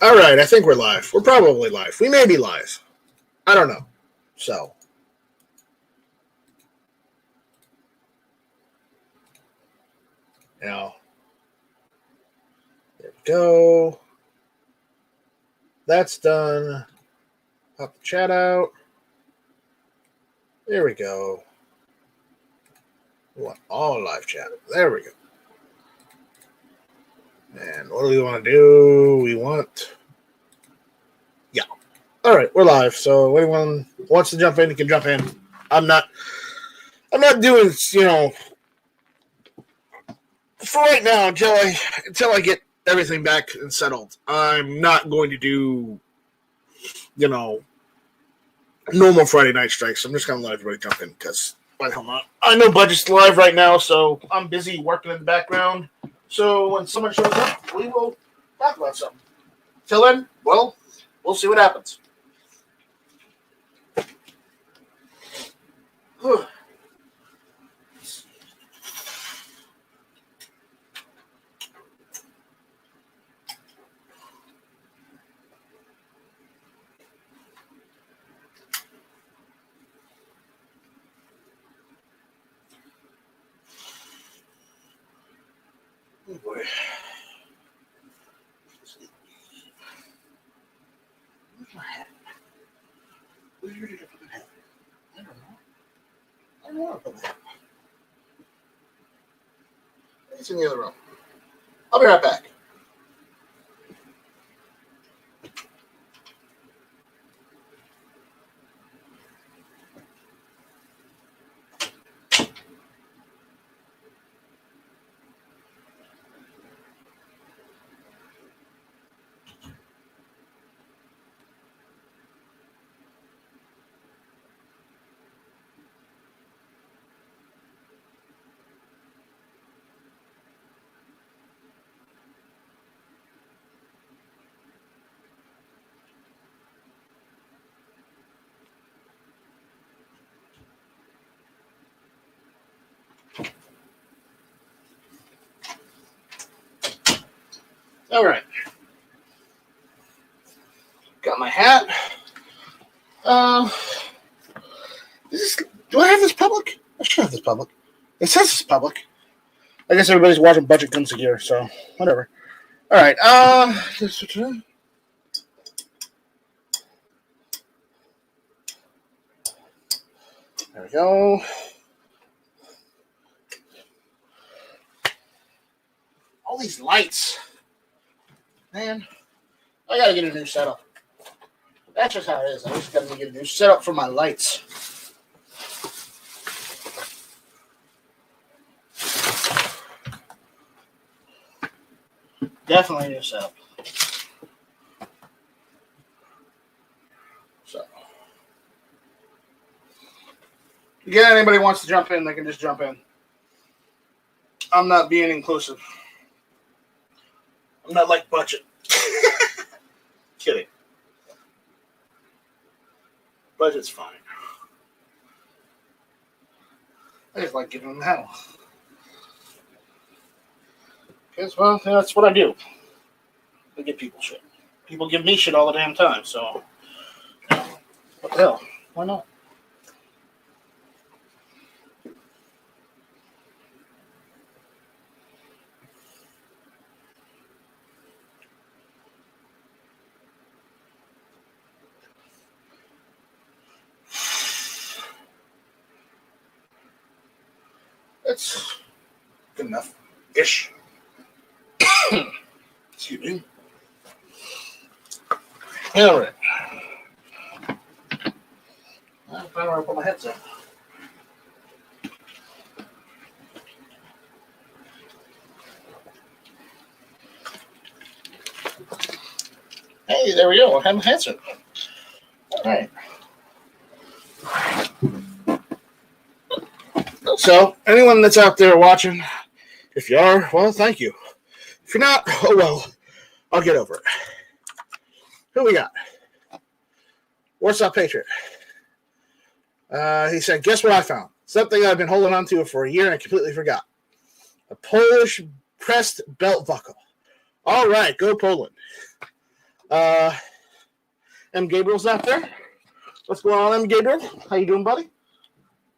All right, I think we're live. We're probably live. We may be live. I don't know. So. Now. There we go. That's done. Pop the chat out. There we go. We want all live chat. There we go. And what do we want to do? We want... Yeah. All right, we're live. So anyone wants to jump in, you can jump in. I'm not doing, for right now, until I get everything back and settled, I'm not going to do, normal Friday night strikes. I'm just going to let everybody jump in because why the hell not? I know Budget's live right now, so I'm busy working in the background. So when someone shows up, we will talk about something. Till then, well, we'll see what happens. Oh boy. Where's my hat? Where did I put the hat? I don't know. I don't know where I put the hat. It's in the other room. I'll be right back. All right. Got my hat. Do I have this public? I should have this public. It says it's public. I guess everybody's watching Budget Guns here, so whatever. All right. There we go. All these lights. Man, I gotta get a new setup. That's just how it is. I just gotta get a new setup for my lights. Definitely a new setup. So, again, anybody wants to jump in, they can just jump in. I'm not being inclusive. I'm not like Budget. Kidding. Budget's fine. I just like giving them hell. Because, well, that's what I do. I give people shit. People give me shit all the damn time, so what the hell? Why not? It's good enough-ish. Excuse me. All right. I'll find where I put my headset. Hey, there we go. I have my headset. All right. So, anyone that's out there watching, if you are, well, thank you. If you're not, oh well, I'll get over it. Who we got? What's up, Patriot? He said, guess what I found? Something I've been holding on to for a year and I completely forgot. A Polish pressed belt buckle. All right, go Poland. M. Gabriel's out there. What's going on, M. Gabriel? How you doing, buddy?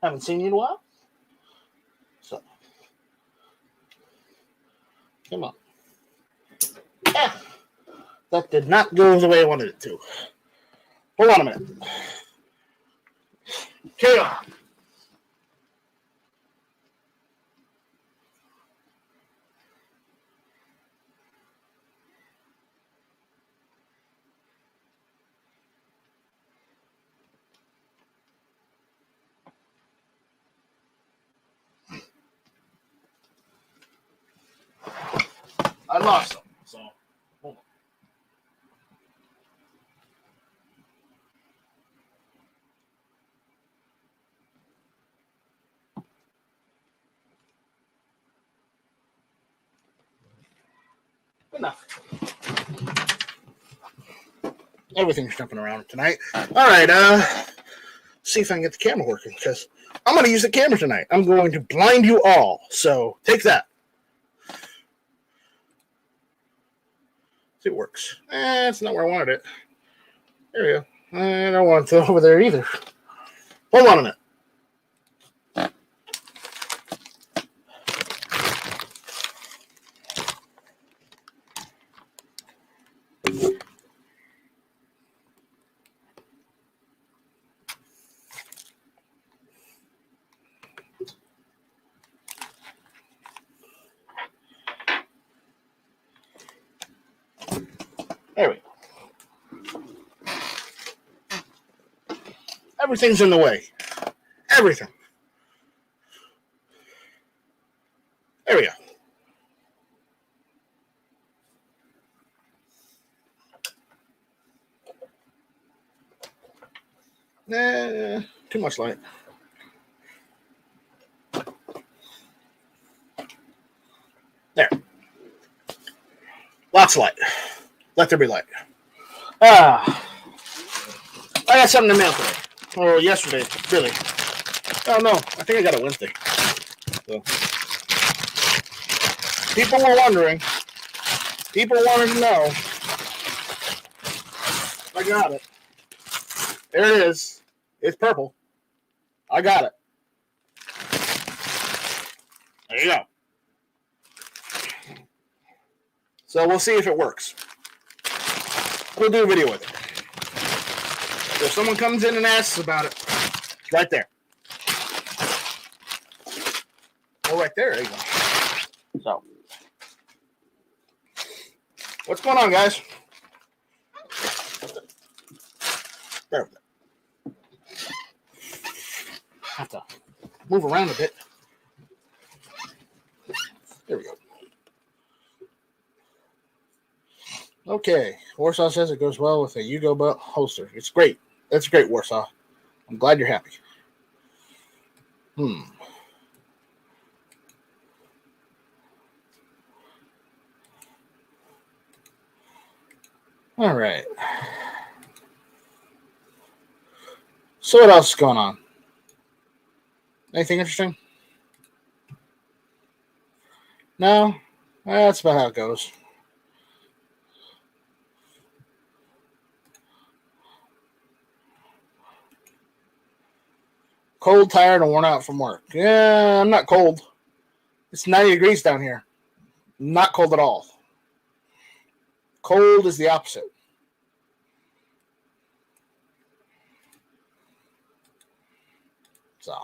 Haven't seen you in a while. So, come on. Yeah. That did not go the way I wanted it to. Hold on a minute. Carry on. I lost them, so hold on. Enough. Everything's jumping around tonight. All right, see if I can get the camera working, because I'm going to use the camera tonight. I'm going to blind you all, so take that. See if it works. It's not where I wanted it. There we go. I don't want it over there either. Hold on a minute. There we go. Everything's in the way. Everything. There we go. Too much light. There. Lots of light. Let there be light. I got something to mail today. Or yesterday, really. Oh, no. I think I got it Wednesday. So. People were wondering. People wanted to know. I got it. There it is. It's purple. I got it. There you go. So we'll see if it works. We'll do a video with it. So if someone comes in and asks about it, it's right there. Oh, right there. There you go. So, what's going on, guys? There we go. Have to move around a bit. There we go. Okay, Warsaw says it goes well with a Yugo belt holster. It's great. That's great, Warsaw. I'm glad you're happy. All right. So what else is going on? Anything interesting? No? That's about how it goes. Cold, tired, and worn out from work. Yeah, I'm not cold. It's 90 degrees down here. Not cold at all. Cold is the opposite. So.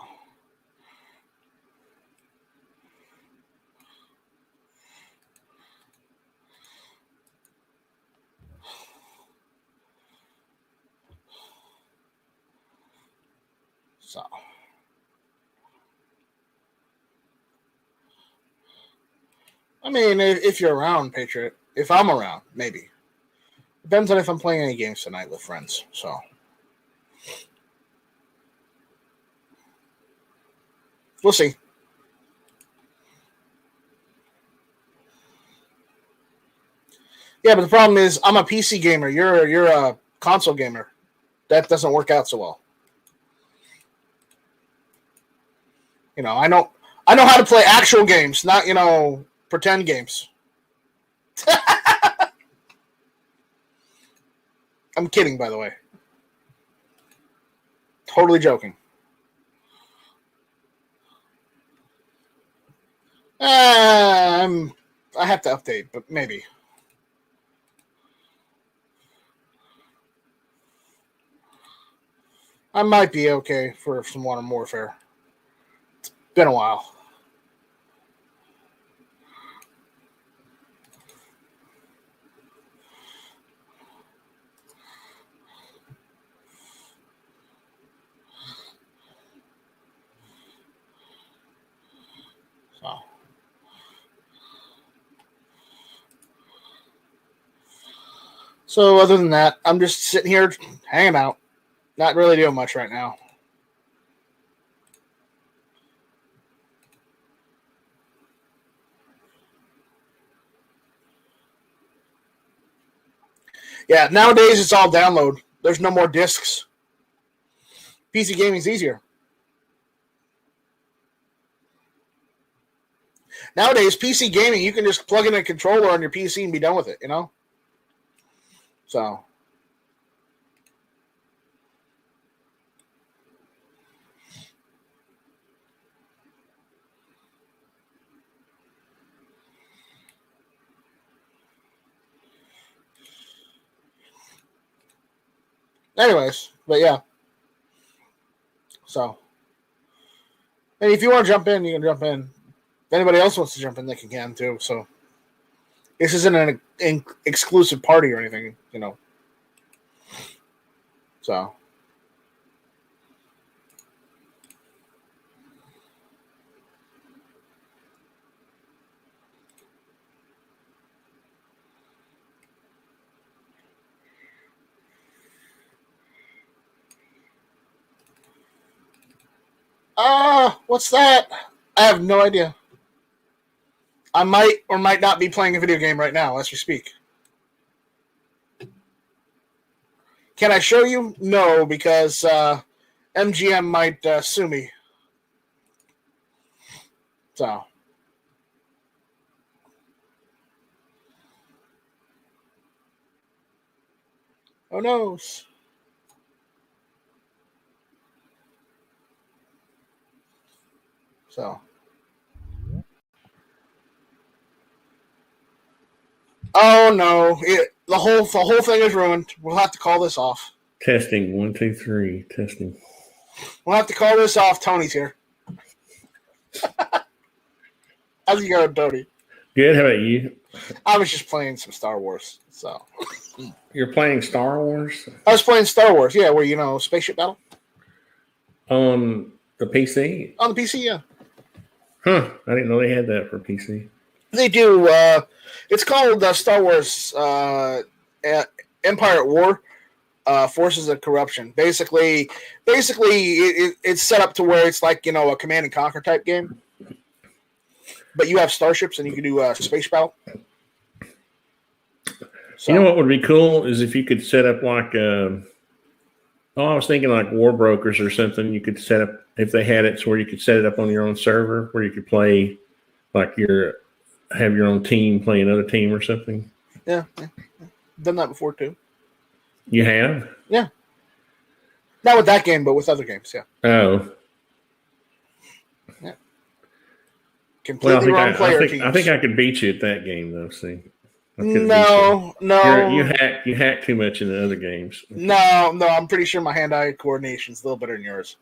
I mean, if you're around, Patriot. If I'm around, maybe. Depends on if I'm playing any games tonight with friends. So. We'll see. Yeah, but the problem is I'm a PC gamer. You're a console gamer. That doesn't work out so well. You know, I know how to play actual games, not, pretend games. I'm kidding, by the way. Totally joking. I have to update, but maybe. I might be okay for some Modern Warfare. It's been a while. So other than that, I'm just sitting here hanging out. Not really doing much right now. Yeah, nowadays it's all download. There's no more discs. PC gaming's easier. Nowadays, PC gaming, you can just plug in a controller on your PC and be done with it, you know? So. Anyways, but yeah. So. And if you want to jump in, you can jump in. If anybody else wants to jump in, they can too. So. This isn't an exclusive party or anything, you know. So. What's that? I have no idea. I might or might not be playing a video game right now as we speak. Can I show you? No, because MGM might sue me. So. Who knows? So. Oh no! The whole thing is ruined. We'll have to call this off. Testing 1, 2, 3. Testing. We'll have to call this off. Tony's here. How's it going, Tony? Good. How about you? I was just playing some Star Wars. So. You're playing Star Wars? I was playing Star Wars. Yeah, where spaceship battle on the PC. On the PC, yeah. Huh? I didn't know they had that for PC. They do. It's called Star Wars Empire at War, Forces of Corruption. Basically, it's set up to where it's like, a Command and Conquer type game. But you have starships and you can do space battle. So. You know what would be cool is if you could set up like I was thinking like War Brokers or something. You could set up, if they had it, so where you could set it up on your own server where you could play like have your own team play another team or something. Yeah. Done that before too. You have? Yeah. Not with that game, but with other games, yeah. Oh. Yeah. Completely wrong player teams. I think I could beat you at that game though, see. No. You hack too much in the other games. No, I'm pretty sure my hand-eye coordination is a little better than yours.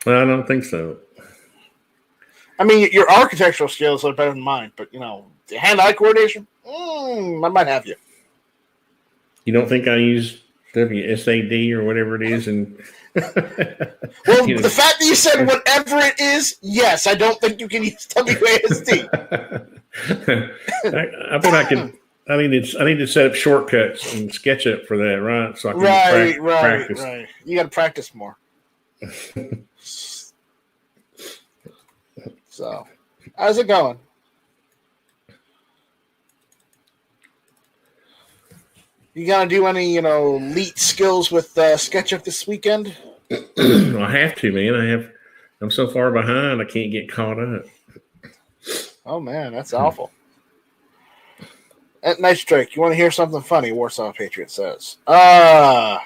Well, I don't think so. I mean, your architectural skills are better than mine, but, the hand-eye coordination, I might have you. You don't think I use WSAD or whatever it is? And well, the fact that you said whatever it is, yes, I don't think you can use WASD. I bet I could. I need to set up shortcuts and SketchUp for that, right? So I can practice. Right. You got to practice more. So, how's it going? You gonna do any, elite skills with SketchUp this weekend? I have to, man. I'm so far behind. I can't get caught up. Oh man, that's awful. At Night Strike, you want to hear something funny? Warsaw Patriot says. You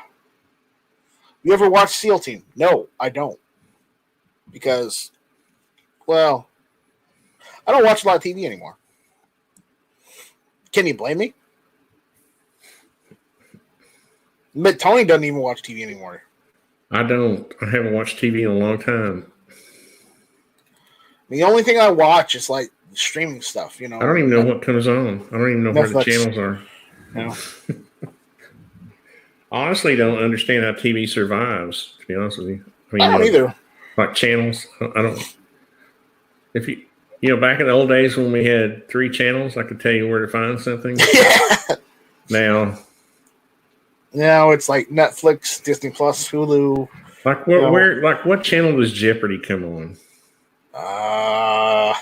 ever watch SEAL Team? No, I don't. Because, well, I don't watch a lot of TV anymore. Can you blame me? But Tony doesn't even watch TV anymore. I don't. I haven't watched TV in a long time. The only thing I watch is like streaming stuff, you know. I don't even know what comes on. I don't even know Netflix. Where the channels are. No. I honestly don't understand how TV survives, to be honest with you. I don't either. Like channels, I don't. If you back in the old days when we had 3 channels, I could tell you where to find something. Yeah. Now it's like Netflix, Disney Plus, Hulu. Like what channel does Jeopardy come on? I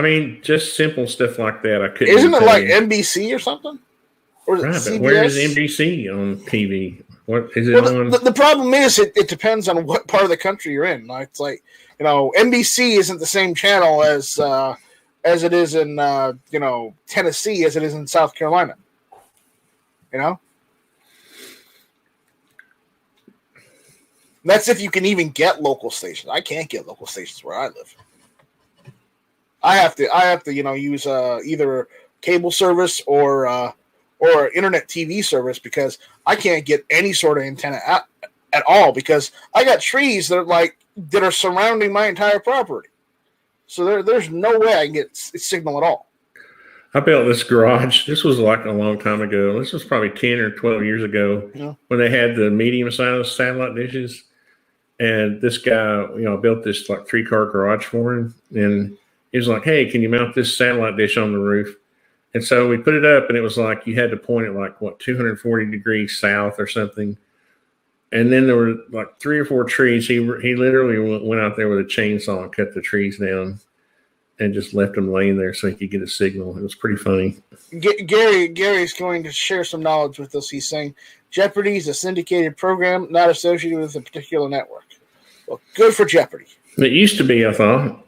mean, just simple stuff like that. I couldn't. Isn't it like NBC or something? Or is it CBS? But where is NBC on TV? What is it on? The problem is it depends on what part of the country you're in. It's like, NBC isn't the same channel as it is in Tennessee as it is in South Carolina. That's if you can even get local stations. I can't get local stations where I live. I have to use either cable service or internet TV service because I can't get any sort of antenna at all because I got trees that are surrounding my entire property. So there's no way I can get signal at all. I built this garage. This was like a long time ago. This was probably 10 or 12 years ago when they had the medium-sized satellite dishes. And this guy, built this like 3-car garage for him. And he was like, hey, can you mount this satellite dish on the roof? And so we put it up, and it was like you had to point it 240 degrees south or something. And then there were like 3 or 4 trees. He literally went out there with a chainsaw and cut the trees down and just left them laying there so he could get a signal. It was pretty funny. Gary's going to share some knowledge with us. He's saying Jeopardy is a syndicated program not associated with a particular network. Well, good for Jeopardy. It used to be, I thought.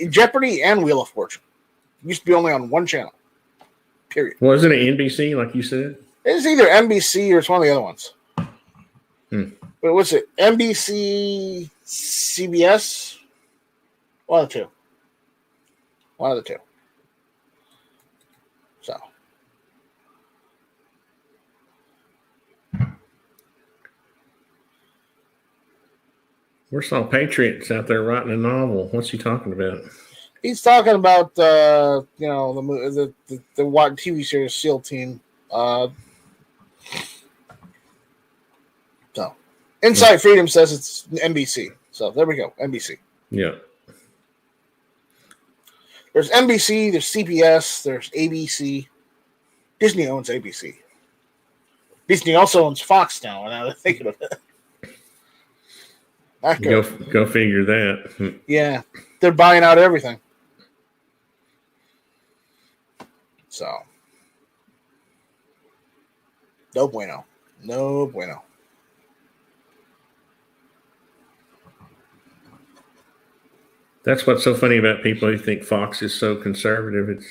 Jeopardy and Wheel of Fortune. It used to be only on one channel. Period. Wasn't it NBC, like you said? It's either NBC or it's one of the other ones. But what's it? NBC, CBS? One of the two. So. We're some patriots out there writing a novel. What's he talking about? He's talking about the TV series SEAL Team. So, Inside Freedom says it's NBC. So there we go, NBC. Yeah. There's NBC. There's CBS. There's ABC. Disney owns ABC. Disney also owns Fox now. Now they're thinking of it. Go figure that. Yeah, they're buying out everything. So, no bueno. No bueno. That's what's so funny about people who think Fox is so conservative.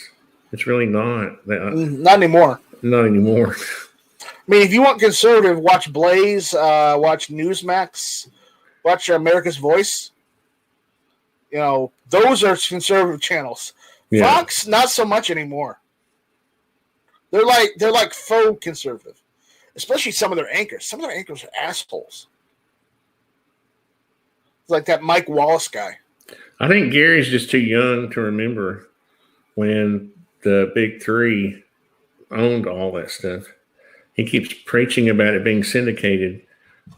It's really not. Not anymore. Not anymore. I mean, if you want conservative, watch Blaze, watch Newsmax, watch America's Voice. Those are conservative channels. Yeah. Fox, not so much anymore. They're like faux conservative, especially some of their anchors. Some of their anchors are assholes. It's like that Mike Wallace guy. I think Gary's just too young to remember when the big 3 owned all that stuff. He keeps preaching about it being syndicated.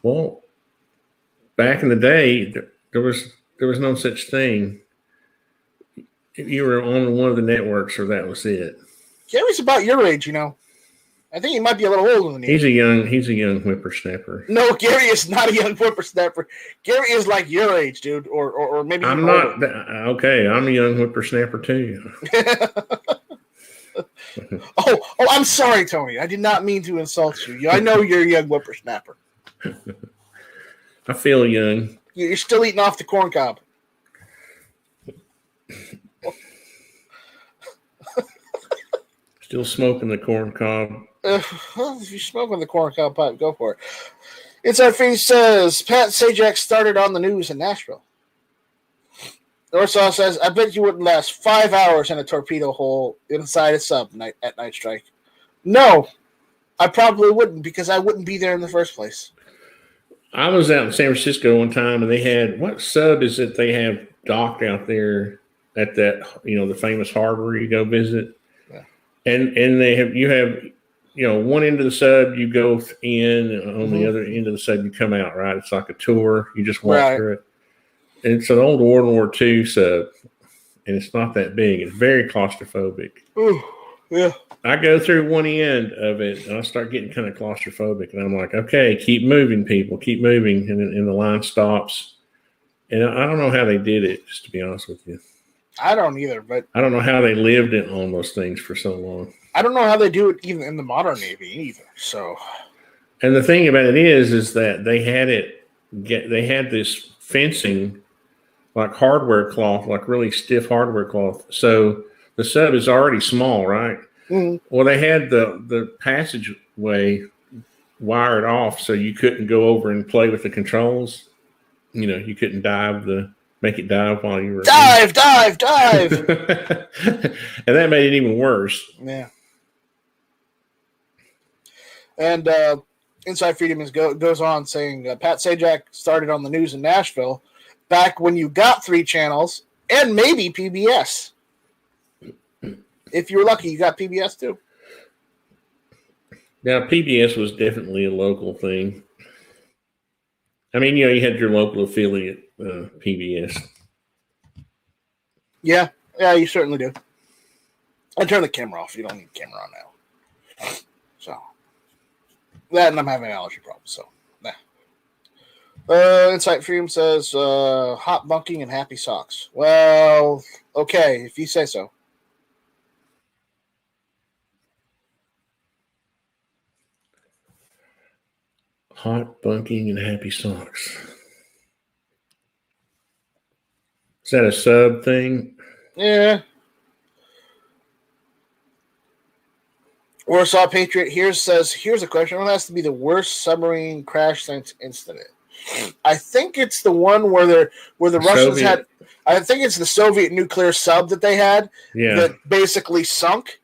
Well, back in the day, there was no such thing. You were on one of the networks, or that was it. Gary's about your age, I think he might be a little older than you. He's a young whippersnapper. No, Gary is not a young whippersnapper. Gary is like your age, dude, or maybe I'm not. Okay, I'm a young whippersnapper too. Oh, I'm sorry, Tony. I did not mean to insult you. I know you're a young whippersnapper. I feel young. You're still eating off the corn cob. Still smoking the corn cob. Well, if you're smoking the corn cob pipe, go for it. Inside Feast says, Pat Sajak started on the news in Nashville. Norsaw says, I bet you wouldn't last 5 hours in a torpedo hole inside a sub at Night Strike. No, I probably wouldn't, because I wouldn't be there in the first place. I was out in San Francisco one time, and they had, what sub is it they have docked out there at that, the famous harbor you go visit? Yeah. And you have one end of the sub you go in, and on the other end of the sub you come out, right? It's like a tour. You just walk through it. And it's an old World War II sub, and it's not that big. It's very claustrophobic. Ooh, yeah. I go through one end of it, and I start getting kind of claustrophobic. And I'm like, okay, keep moving, people. Keep moving. And the line stops. And I don't know how they did it, just to be honest with you. I don't either, but I don't know how they lived on those things for so long. I don't know how they do it even in the modern Navy either. So, and the thing about it is that they had this fencing, like hardware cloth, like really stiff hardware cloth. So the sub is already small, right? Mm-hmm. Well, they had the passageway wired off, so you couldn't go over and play with the controls. You couldn't make it dive while you were dive. And that made it even worse. Yeah. And Inside Freedom goes on saying Pat Sajak started on the news in Nashville back when you got 3 channels and maybe PBS. If you were lucky, you got PBS too. Now, PBS was definitely a local thing. I mean, you had your local affiliate, PBS. Yeah, you certainly do. I turn the camera off. You don't need the camera on now. So, that and I'm having an allergy problem, so, nah. Insight Freedom says, hot bunking and happy socks. Well, okay, if you say so. Hot bunking and happy socks. Is that a sub thing? Yeah. Warsaw Patriot here says, here's a question. What has to be the worst submarine crash incident? I think it's the one where the Russians had. I think it's the Soviet nuclear sub that they had that basically sunk.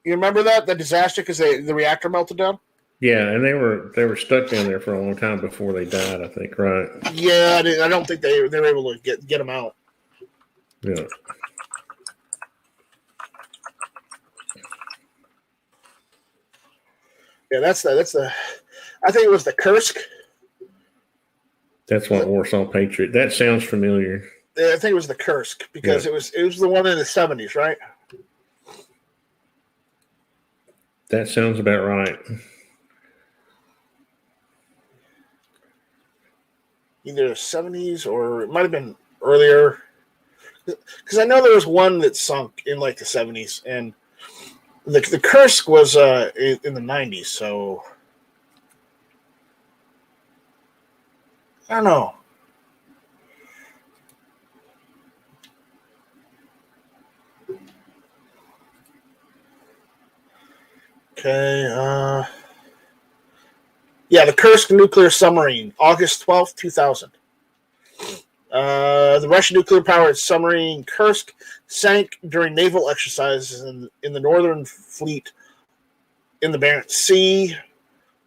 You remember that? The disaster because the reactor melted down? Yeah, and they were stuck down there for a long time before they died, I think, right? Yeah, I don't think they were able to get them out. Yeah. Yeah, that's the. I think it was the Kursk. That's what Warsaw Patriot. That sounds familiar. Yeah, I think it was the Kursk because it was the one in the 70s, right? That sounds about right. Either the 70s or it might have been earlier. Because I know there was one that sunk in like the 70s, and the Kursk was in the 90s, so I don't know. Okay, yeah, the Kursk nuclear submarine, August 12th, 2000. The Russian nuclear-powered submarine Kursk sank during naval exercises in the Northern Fleet in the Barents Sea.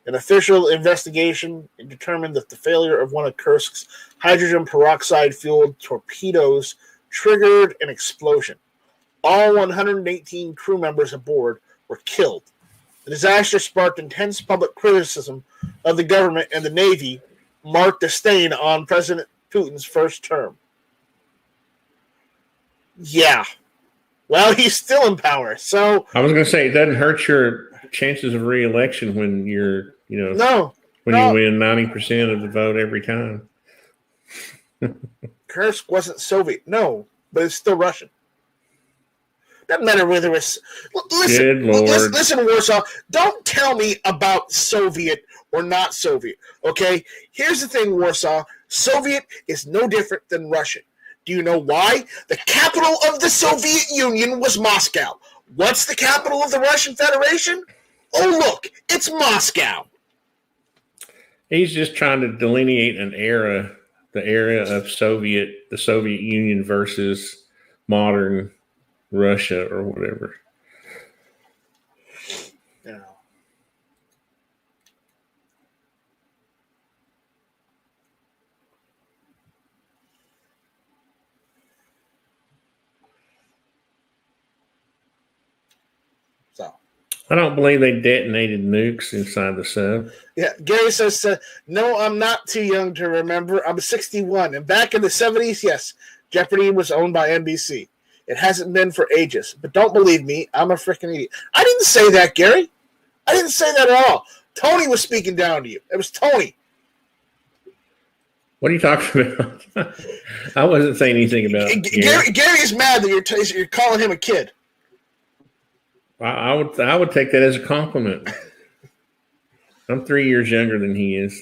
An official investigation determined that the failure of one of Kursk's hydrogen peroxide-fueled torpedoes triggered an explosion. All 118 crew members aboard were killed. The disaster sparked intense public criticism of the government and the Navy, marked a stain on President Putin's first term. Yeah. Well, he's still in power, so... I was going to say, it doesn't hurt your chances of re-election when you're, you win 90% of the vote every time. Kursk wasn't Soviet. No, but it's still Russian. Doesn't matter whether it's... Listen, Warsaw, don't tell me about Soviet or not Soviet, okay? Here's the thing, Warsaw. Soviet is no different than Russian. Do you know why? The capital of the Soviet Union was Moscow. What's the capital of the Russian Federation? Oh, look, it's Moscow. He's just trying to delineate an era, the era of the Soviet Union versus modern Russia or whatever. Yeah. So. I don't believe they detonated nukes inside the sub. Yeah, Gary says, no, I'm not too young to remember. I'm 61. And back in the 70s, yes, Jeopardy was owned by NBC. It hasn't been for ages. But don't believe me, I'm a freaking idiot. I didn't say that, Gary. I didn't say that at all. Tony was speaking down to you. It was Tony. What are you talking about? I wasn't saying anything about Gary is mad that you're calling him a kid. I would take that as a compliment. I'm 3 years younger than he is,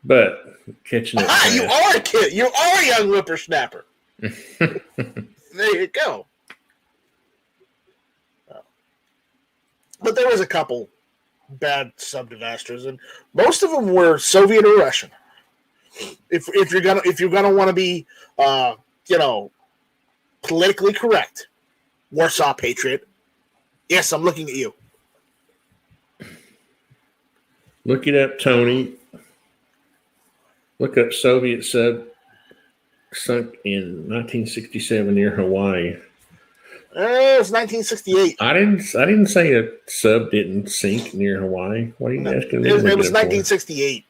but catching it. You are a kid. You are a young whippersnapper. There you go. But there was a couple bad sub disasters, and most of them were Soviet or Russian. If you're gonna want to be, politically correct, Warsaw Patriot. Yes, I'm looking at you. Look it up, Tony. Look up Soviet sub sunk in 1967 near Hawaii. It was 1968. I didn't say a sub didn't sink near Hawaii. What are you asking me? It was 1968.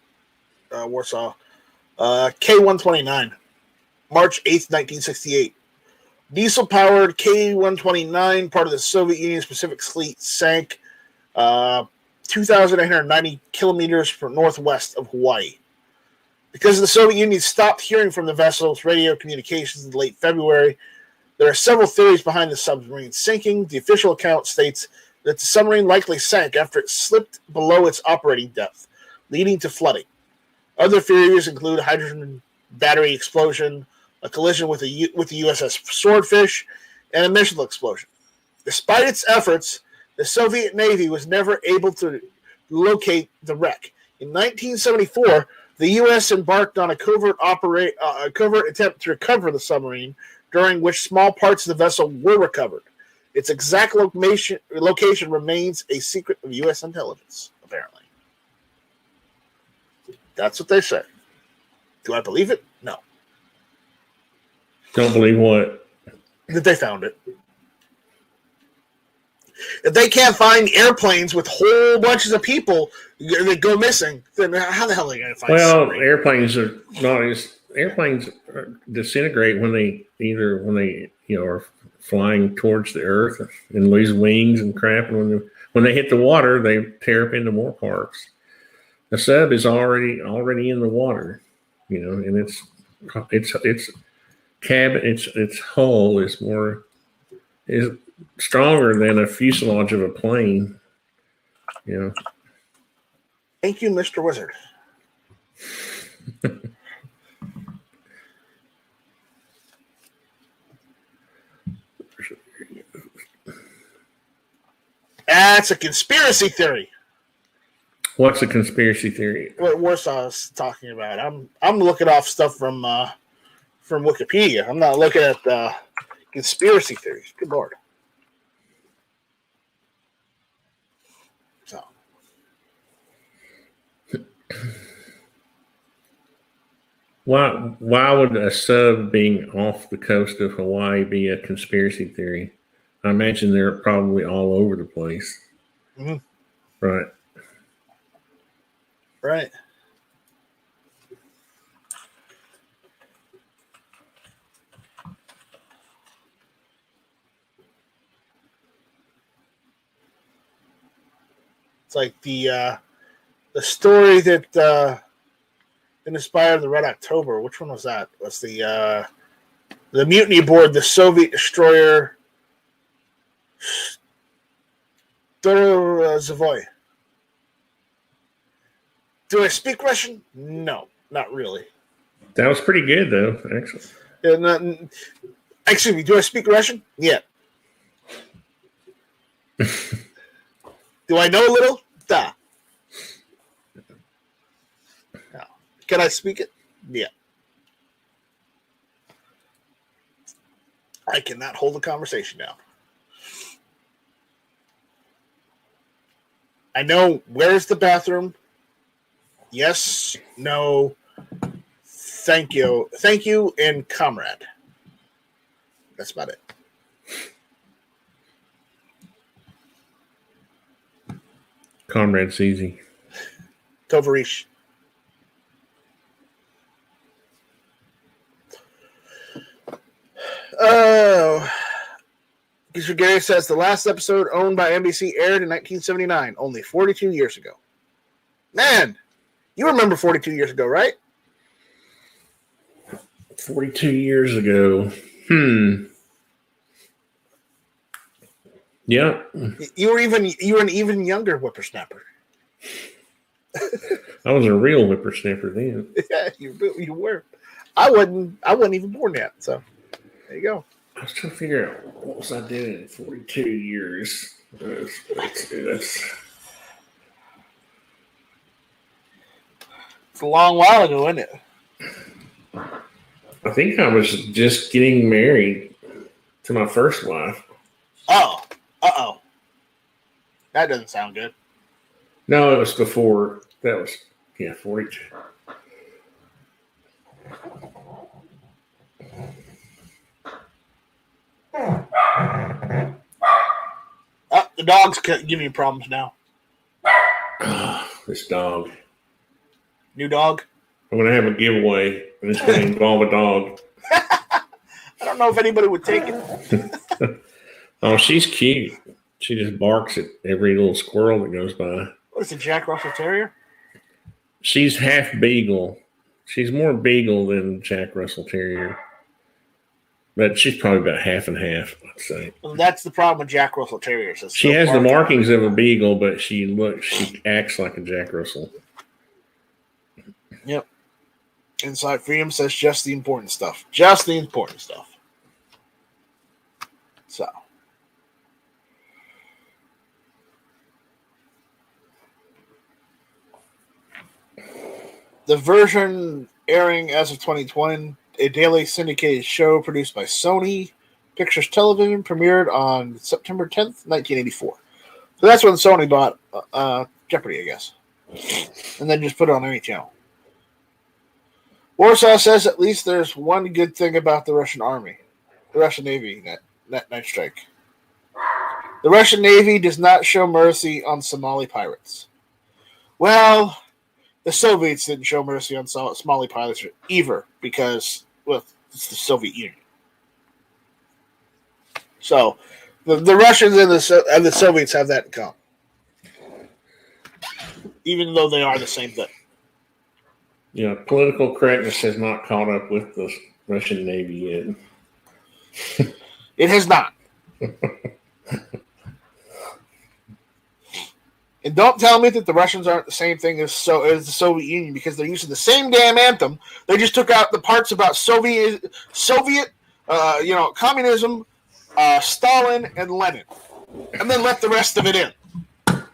Warsaw. K-129. March 8th, 1968. Diesel-powered K-129, part of the Soviet Union's Pacific Fleet, sank 2,890 kilometers from northwest of Hawaii. Because the Soviet Union stopped hearing from the vessel's radio communications in late February, there are several theories behind the submarine sinking. The official account states that the submarine likely sank after it slipped below its operating depth, leading to flooding. Other theories include hydrogen battery explosion, a collision with the USS Swordfish, and a missile explosion. Despite its efforts, the Soviet Navy was never able to locate the wreck. In 1974, the U.S. embarked on a covert attempt to recover the submarine, during which small parts of the vessel were recovered. Its exact location remains a secret of U.S. intelligence, apparently. That's what they say. Do I believe it? No. Don't believe what? That they found it. If they can't find airplanes with whole bunches of people that go missing, then how the hell are they going to find? Well, airplanes disintegrate when they are flying towards the earth and lose wings and crap. And when they hit the water, they tear up into more parts. The sub is already in the water, and its cabin, its hull is stronger than a fuselage of a plane. Thank you, Mr. Wizard. That's a conspiracy theory. What's a conspiracy theory? What Warsaw's talking about. I'm looking off stuff from Wikipedia. I'm not looking at conspiracy theories. Good Lord. So. Why would a sub being off the coast of Hawaii be a conspiracy theory? I imagine they're probably all over the place. Mm-hmm. Right. Right. It's like the story that inspired the Red October. Which one was that? It was the mutiny aboard the Soviet destroyer Zavoy. Do I speak Russian? No, not really. That was pretty good, though, actually. Excuse me, do I speak Russian? Yeah. Do I know a little? Duh. No. Can I speak it? Yeah. I cannot hold a conversation down. I know where's the bathroom. Yes, no, thank you, and comrade. That's about it. Comrade's easy. Tovarish. Oh. Gary says the last episode owned by NBC aired in 1979, only 42 years ago. Man, you remember 42 years ago, right? 42 years ago. Yeah. You were an even younger whippersnapper. I was a real whippersnapper then. Yeah, you were. I wasn't even born yet, so there you go. I was trying to figure out what was I doing in 42 years. It's a long while ago, isn't it? I think I was just getting married to my first wife. Oh. Uh-oh. That doesn't sound good. No, it was before. That was, 42. The dog's giving you problems now. This dog. New dog? I'm going to have a giveaway, and it's going to involve a dog. I don't know if anybody would take it. Oh, she's cute. She just barks at every little squirrel that goes by. What is it, Jack Russell Terrier? She's half beagle. She's more beagle than Jack Russell Terrier. But she's probably about half and half, I'd say. Well, that's the problem with Jack Russell Terriers. She has the markings of a beagle, but she acts like a Jack Russell. Yep. Inside Freedom says just the important stuff. Just the important stuff. So. The version airing as of 2020, a daily syndicated show produced by Sony Pictures Television, premiered on September 10th, 1984. So that's when Sony bought Jeopardy, I guess. And then just put it on any channel. Warsaw says at least there's one good thing about the Russian Army. The Russian Navy, Night Strike. The Russian Navy does not show mercy on Somali pirates. Well, the Soviets didn't show mercy on Somali pirates either because, well, it's the Soviet Union. So, the Russians and the Soviets have that in common. Even though they are the same thing. Yeah, political correctness has not caught up with the Russian Navy yet. It has not. And don't tell me that the Russians aren't the same thing as the Soviet Union because they're using the same damn anthem. They just took out the parts about Soviet, communism, Stalin, and Lenin, and then left the rest of it in.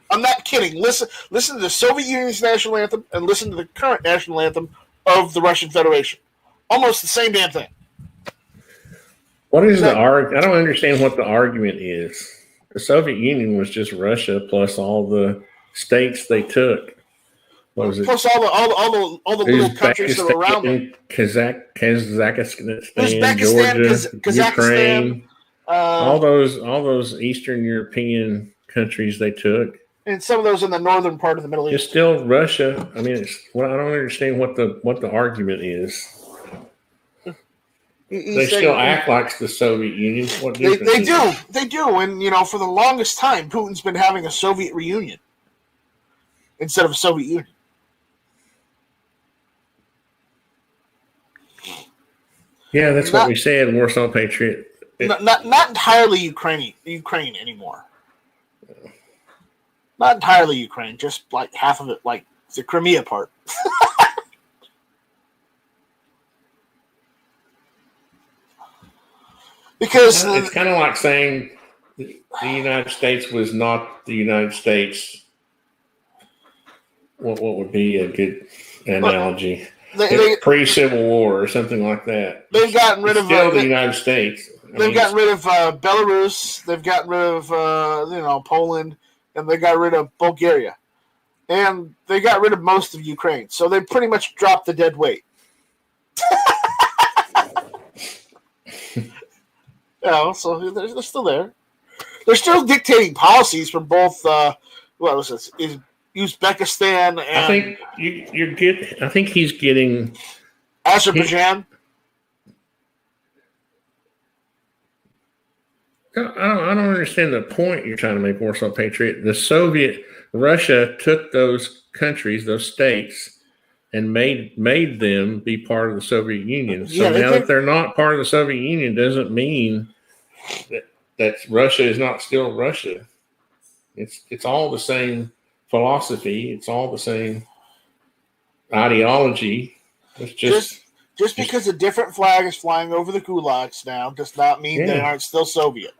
I'm not kidding. Listen to the Soviet Union's national anthem and listen to the current national anthem of the Russian Federation. Almost the same damn thing. What is the argument? I don't understand what the argument is. The Soviet Union was just Russia plus all the states they took. What was it? Plus all the little countries that were around them. Kazakhstan, Uzbekistan, Georgia, Ukraine, all those Eastern European countries they took. And some of those in the northern part of the Middle East. It's still Russia. I mean, I don't understand what the argument is. They still act like the Soviet Union. They do. And, for the longest time, Putin's been having a Soviet reunion instead of a Soviet Union. Yeah, that's what we said, Warsaw Patriot. Not entirely Ukraine anymore. Not entirely Ukraine, just like half of it, like the Crimea part. Because it's kind of like saying the United States was not the United States, what would be a good analogy? Pre-Civil War or something like that. They've gotten rid of still the United States. They've gotten rid of Belarus. They've gotten rid of Poland, and they got rid of Bulgaria, and they got rid of most of Ukraine. So they pretty much dropped the dead weight. So they're still there. They're still dictating policies for both. What was this? Is Uzbekistan and I think I think he's getting Azerbaijan. I don't understand the point you're trying to make, Warsaw Patriot. Russia took those countries, those states, and made them be part of the Soviet Union. So now that they're not part of the Soviet Union doesn't mean that Russia is not still Russia. It's all the same philosophy. It's all the same ideology. It's just because a different flag is flying over the gulags now does not mean they aren't still Soviet.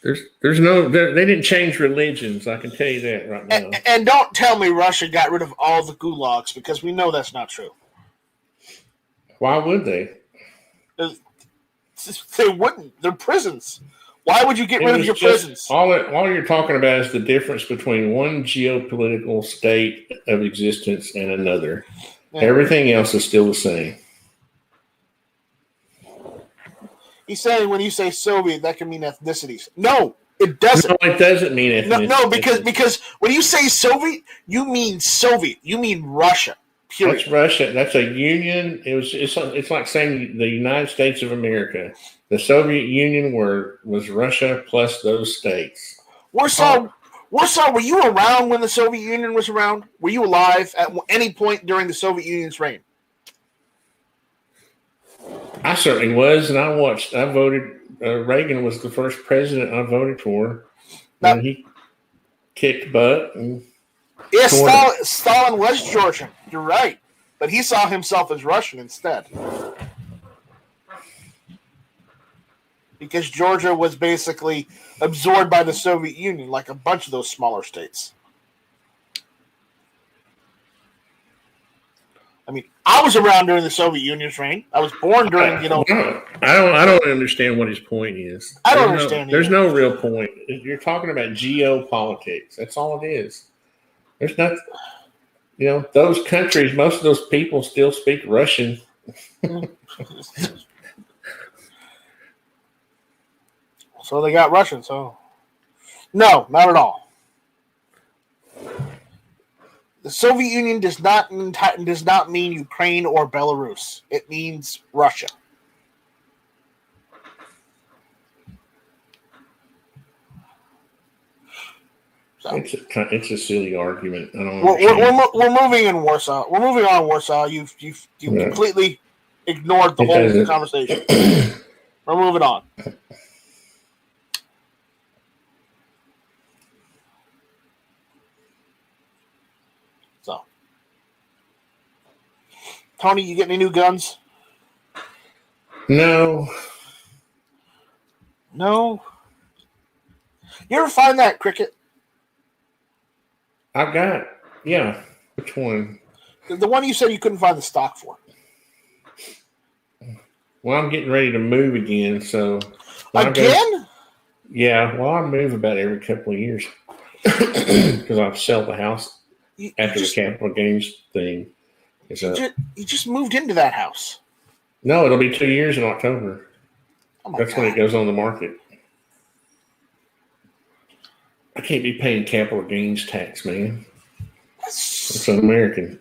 They didn't change religions. I can tell you that right now. And don't tell me Russia got rid of all the gulags, because we know that's not true. Why would they? They wouldn't. They're prisons. Why would you get rid of your prisons? All you're talking about is the difference between one geopolitical state of existence and another. Yeah. Everything else is still the same. He's saying when you say Soviet, that can mean ethnicities. No, it doesn't. No, it doesn't mean ethnicities. No, because when you say Soviet, you mean Soviet. You mean Russia. Period. That's Russia. That's a union. It's like saying the United States of America. The Soviet Union was Russia plus those states. Warsaw, were you around when the Soviet Union was around? Were you alive at any point during the Soviet Union's reign? I certainly was, and I watched. I voted. Reagan was the first president I voted for, and he kicked butt. Stalin was Georgian. You're right, but he saw himself as Russian instead, because Georgia was basically absorbed by the Soviet Union, like a bunch of those smaller states. I mean, I was around during the Soviet Union's reign. I was born during, I don't understand what his point is. I don't understand. There's no real point. You're talking about geopolitics. That's all it is. There's not, those countries. Most of those people still speak Russian. So they got Russian. So no, not at all. The Soviet Union does not mean Ukraine or Belarus. It means Russia. So, it's a silly argument. I don't we're moving in Warsaw. We're moving on, Warsaw. You've completely ignored the whole conversation. We're moving on. Tony, you get any new guns? No. You ever find that cricket? I've got, yeah. Which one? The one you said you couldn't find the stock for. Well, I'm getting ready to move again, so. Again? I move about every couple of years. Because I've sold the house after the capital gains thing. You just moved into that house. No, it'll be 2 years in October. That's when it goes on the market. I can't be paying capital gains tax, man. It's un-American.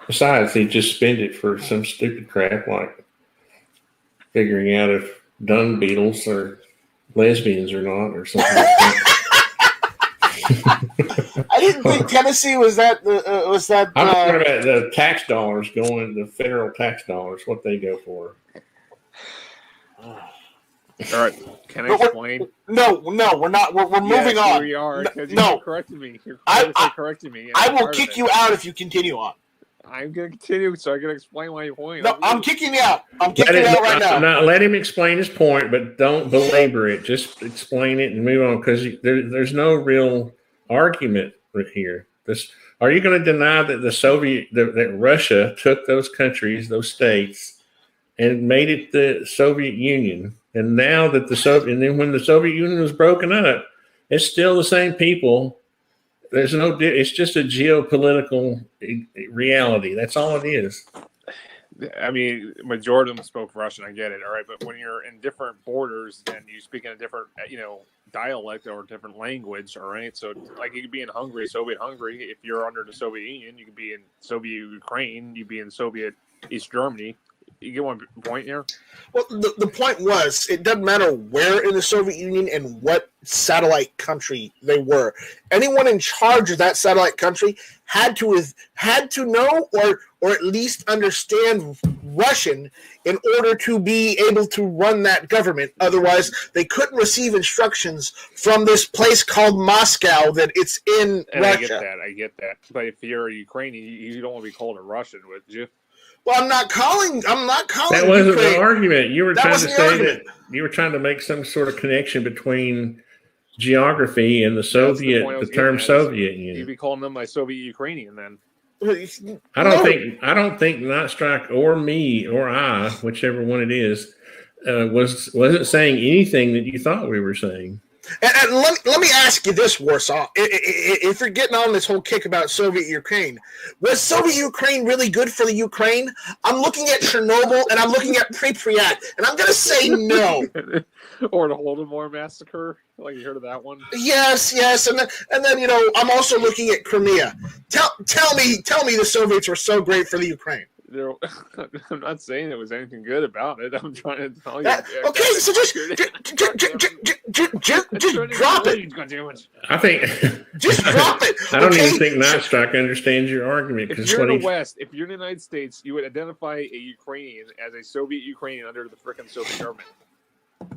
Besides, they just spend it for some stupid crap like figuring out if dung beetles are lesbians or not, or something like that. I didn't think Tennessee was that. I'm talking about the tax dollars the federal tax dollars, what they go for. All right, can I explain? No, we're not. We're moving on. We are, because you corrected me. You're correcting me. I will kick you out if you continue on. I'm going to continue so I can explain my point. No, I'm kicking you out. I'm kicking you out right now. Let him explain his point, but don't belabor it. Just explain it and move on, because there's no real argument here. Are you going to deny that that Russia took those countries, those states, and made it the Soviet Union? And now that and then when the Soviet Union was broken up, it's still the same people. It's just a geopolitical reality. That's all it is. I mean, majority of them spoke Russian. I get it. All right. But when you're in different borders and you speak in a different, dialect or different language. All right. So like you could be in Hungary, Soviet Hungary. If you're under the Soviet Union, you could be in Soviet Ukraine. You'd be in Soviet East Germany. You get one point here? Well, the point was, it doesn't matter where in the Soviet Union and what satellite country they were. Anyone in charge of that satellite country had to know or at least understand Russian in order to be able to run that government. Otherwise, they couldn't receive instructions from this place called Moscow that it's in Russia. I get that. But if you're a Ukrainian, you don't want to be called a Russian, would you? Well, I'm not calling. That wasn't Ukraine. the argument. You were That trying to wasn't the say argument. that you were trying to make some sort of connection between geography and the term Soviet Union. You'd be calling them my Soviet Ukrainian then. I don't think Night Strike or me or I, whichever one it is, wasn't saying anything that you thought we were saying. And let me ask you this, Warsaw. If you're getting on this whole kick about Soviet Ukraine, was Soviet Ukraine really good for the Ukraine? I'm looking at Chernobyl and I'm looking at Pripyat, and I'm going to say no. Or the Holodomor massacre, like you heard of that one? Yes, and then I'm also looking at Crimea. Tell me the Soviets were so great for the Ukraine. I'm not saying it was anything good about it. I'm trying to tell you. Okay, so just drop it. I think just drop it. I don't even think Night Strike understands your argument. If you're in the West, if you're in the United States, you would identify a Ukrainian as a Soviet Ukrainian under the frickin' Soviet government.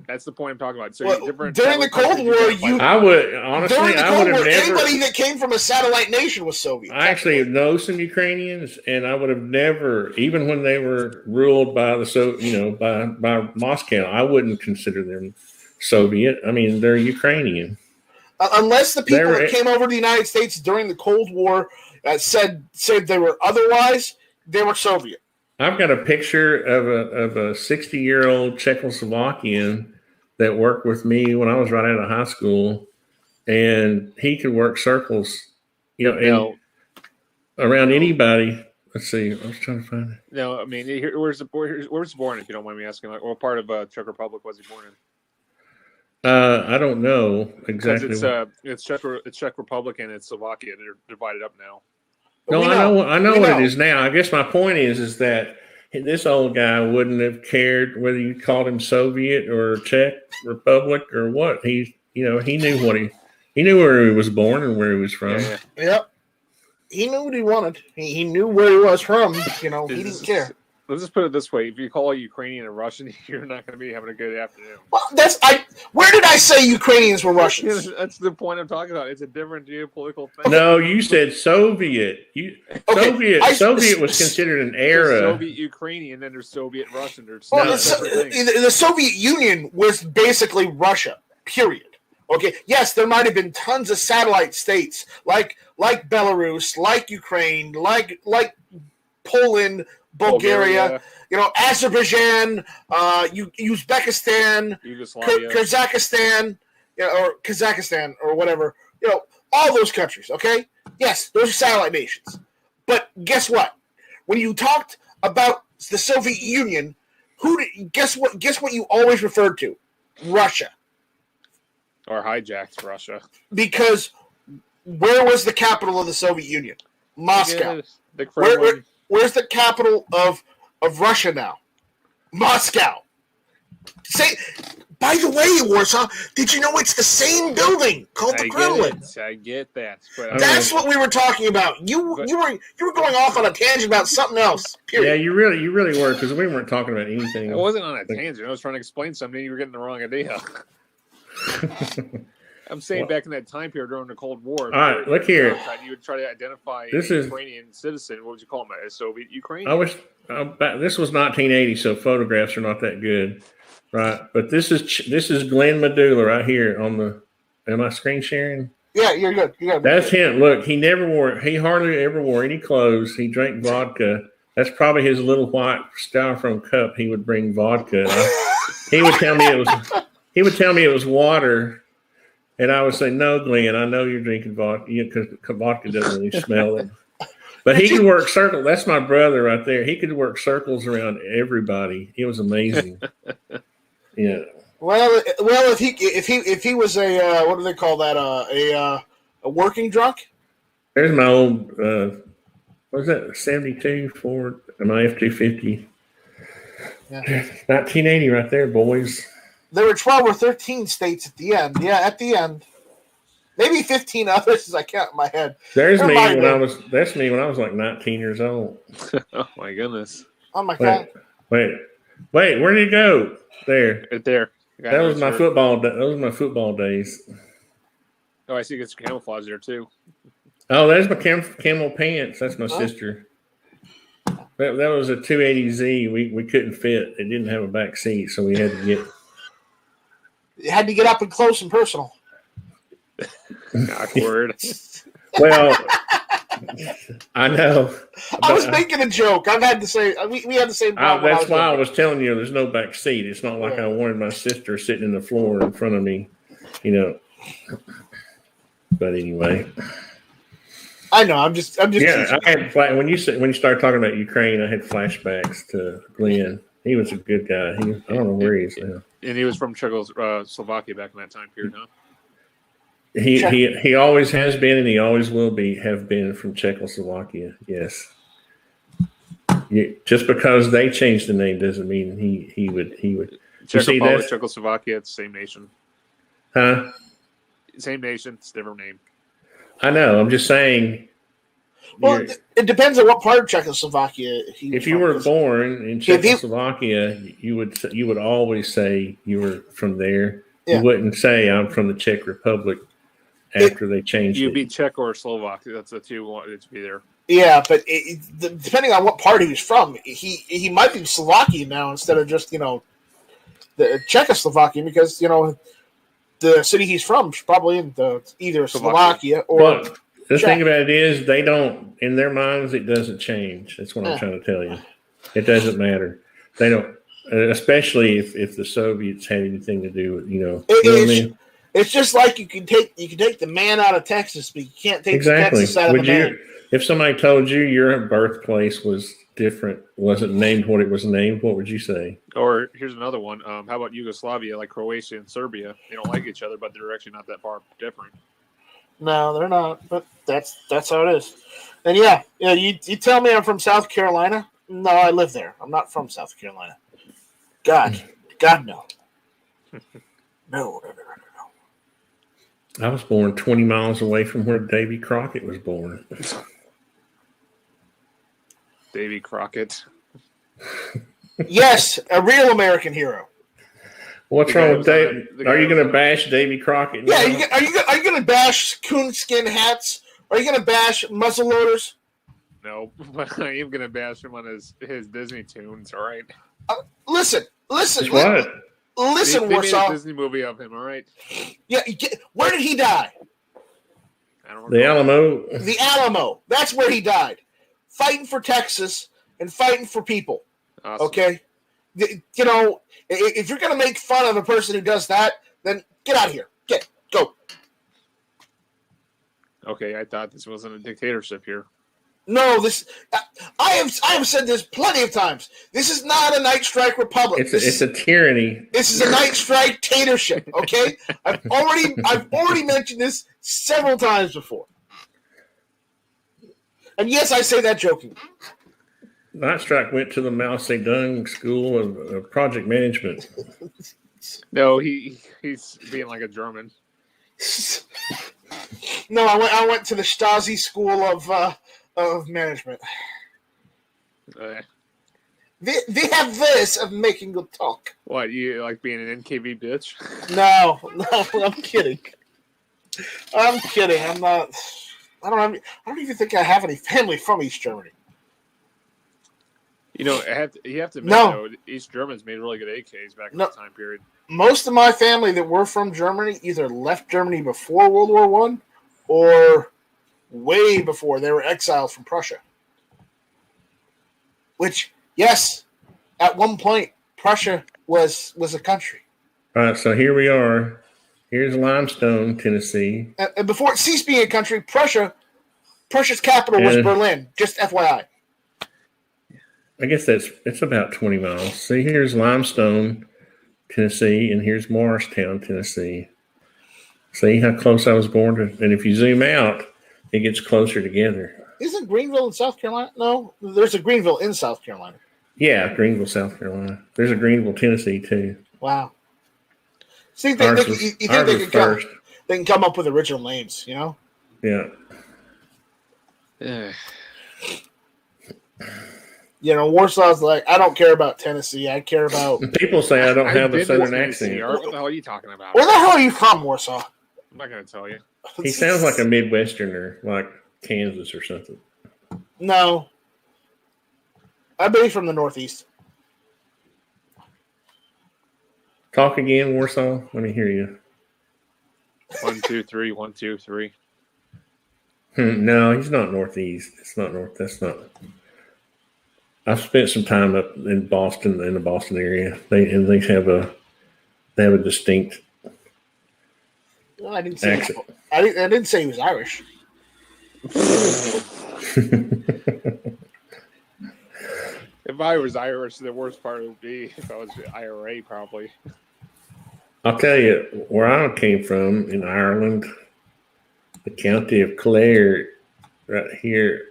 That's the point I'm talking about. So during the Cold War, I would honestly, I would have never. Anybody that came from a satellite nation was Soviet. I actually know some Ukrainians, and I would have never, even when they were ruled by by Moscow, I wouldn't consider them Soviet. I mean, they're Ukrainian. Unless the people that came over to the United States during the Cold War said they were otherwise, they were Soviet. I've got a picture of a 60-year-old Czechoslovakian that worked with me when I was right out of high school, and he could work circles, around anybody. Let's see. I was trying to find it. No, I mean, where's he born? If you don't mind me asking, like, what part of Czech Republic was he born in? I don't know exactly. It's Czech Republic and it's Slovakia. They're divided up now. No, I know what it is now. I guess my point is that this old guy wouldn't have cared whether you called him Soviet or Czech Republic or what. He knew he knew where he was born and where he was from. Yeah. Yep. He knew what he wanted. He knew where he was from. He didn't care. Let's just put it this way: if you call a Ukrainian a Russian, you're not going to be having a good afternoon. Well, where did I say Ukrainians were Russians? That's the point I'm talking about. It's a different geopolitical thing. No, you said Soviet. Soviet was considered an era. There's Soviet Ukrainian, then there's Soviet Russian. The Soviet Union was basically Russia. Period. Okay. Yes, there might have been tons of satellite states like Belarus, like Ukraine, like Poland. Bulgaria, Azerbaijan, Uzbekistan, Yugoslavia, Kazakhstan, or whatever. All those countries. Okay, yes, those are satellite nations. But guess what? When you talked about the Soviet Union, guess what you always referred to? Russia. Or hijacked Russia. Because where was the capital of the Soviet Union? Moscow. Where's the capital of Russia now? Moscow. By the way, Warsaw, did you know it's the same building called the Kremlin? I get that. But that's what we were talking about. You were going off on a tangent about something else. Period. Yeah, you really were, because we weren't talking about anything. I wasn't on a tangent. I was trying to explain something. You were getting the wrong idea. I'm saying back in that time period during the Cold War. All right, look here. You would try to identify This a is- Ukrainian citizen. What would you call him? A Soviet Ukrainian? I wish this was 1980, so photographs are not that good, right? But this is Glenn Medulla right here on the. Am I screen sharing? Yeah, you're good. You're good. That's him. Look, he hardly ever wore any clothes. He drank vodka. That's probably his little white styrofoam cup. He would bring vodka. He would tell me it was water. And I would say, no, Glenn, I know you're drinking vodka because vodka doesn't really smell it. But he could work circles. That's my brother right there. He could work circles around everybody. It was amazing. Yeah. Well, if he was a what do they call that? A working drunk. There's my old what was that 72 Ford? My F-250. Yeah. 1980 right there, boys. There were 12 or 13 states at the end. Yeah, at the end. Maybe 15 others as I count in my head. That's me when I was like 19 years old. Oh my goodness. Oh my God. Wait, where did he go? There. Right there. That was my football. Those were my football days. Oh, I see. It's camouflage there too. Oh, there's my camel pants. That's my sister. That was a 280Z. We couldn't fit. It didn't have a back seat, so we had to get. You had to get up and close and personal. Awkward. Well, I know. I was making a joke. I've had to say we had the same problem. That's why I was telling you there's no back seat. It's not like I wanted my sister sitting in the floor in front of me, But anyway, I know. I'm just. Yeah, I had when you started talking about Ukraine, I had flashbacks to Glenn. He was a good guy. I don't know where he is now. And he was from Czechoslovakia back in that time period, huh? He always has been, and he always will have been from Czechoslovakia. Yes. Just because they changed the name doesn't mean he would. Czechoslovakia, it's the same nation. Huh? Same nation, it's a different name. I know. I'm just saying. Well, it depends on what part of Czechoslovakia he was If you were born in Czechoslovakia, you would always say you were from there. Yeah. You wouldn't say I'm from the Czech Republic after they changed it. You'd be Czech or Slovak. That's the two wanted to be there. Yeah, but depending on what part he was from, he might be Slovakian now instead of just the Czechoslovakian because the city he's from is probably in either Slovakia or. But the thing about it is, they don't, in their minds, it doesn't change. That's what I'm trying to tell you. It doesn't matter. They don't, especially if the Soviets had anything to do with, what I mean? It's just like you can take the man out of Texas, but you can't take Texas out of the man. If somebody told you your birthplace was different, wasn't named what it was named, what would you say? Or here's another one. How about Yugoslavia, like Croatia and Serbia? They don't like each other, but they're actually not that far different. No, they're not. But that's how it is. And you tell me I'm from South Carolina? No, I live there. I'm not from South Carolina. God, no. No. I was born 20 miles away from where Davy Crockett was born. Davy Crockett. Yes, a real American hero. What's wrong with Dave? Are you going to bash Davy Crockett? Yeah, are you going to bash coonskin hats? Are you going to bash muzzleloaders? No, but I am going to bash him on his Disney tunes. All right. Listen. What? Listen, they Warsaw. made a Disney movie of him. All right. Yeah. Where did he die? I don't know. The Alamo. The Alamo. That's where he died. Fighting for Texas and fighting for people. Awesome. Okay. If you're going to make fun of a person who does that, then get out of here. Go. Okay, I thought this wasn't a dictatorship here. No, I have said this plenty of times. This is not a night strike republic. It's a tyranny. This is a night strike dictatorship. Okay, I've already mentioned this several times before. And yes, I say that joking. Night Strike went to the Mao Zedong School of Project Management. No, he's being like a German. No, I went to the Stasi School of Management. They have this of making good talk. What, you like being an NKV bitch? No, I'm kidding. I'm kidding. I'm not. I don't even think I have any family from East Germany. You know, you have to admit, No. though, East Germans made really good AKs back in No. that time period. Most of my family that were from Germany either left Germany before World War One, or way before. They were exiled from Prussia. Which, yes, at one point, Prussia was a country. All right, so here we are. Here's Limestone, Tennessee. And before it ceased being a country, Prussia's capital was Berlin. Just FYI. I guess it's about 20 miles. See, here's Limestone, Tennessee, and here's Morristown, Tennessee. See how close I was born to? And if you zoom out, it gets closer together. Isn't Greenville in South Carolina? No, there's a Greenville in South Carolina. Yeah, Greenville, South Carolina. There's a Greenville, Tennessee, too. Wow. See, you think they can come up with original names, you know? Yeah. You know, Warsaw's like, I don't care about Tennessee. I care about... People say I don't have a Southern accent. What the hell are you talking about? Where the hell are you from, Warsaw? I'm not going to tell you. He sounds like a Midwesterner, like Kansas or something. No. I bet he's from the Northeast. Talk again, Warsaw. Let me hear you. 1, 2, 3. 1, 2, 3. No, he's not Northeast. It's not North. That's not... I've spent some time up in Boston, in the Boston area. They have a distinct Well, I didn't say accent. I didn't say he was Irish. If I was Irish, the worst part would be if I was IRA, probably. I'll tell you where I came from in Ireland, the county of Clare, right here.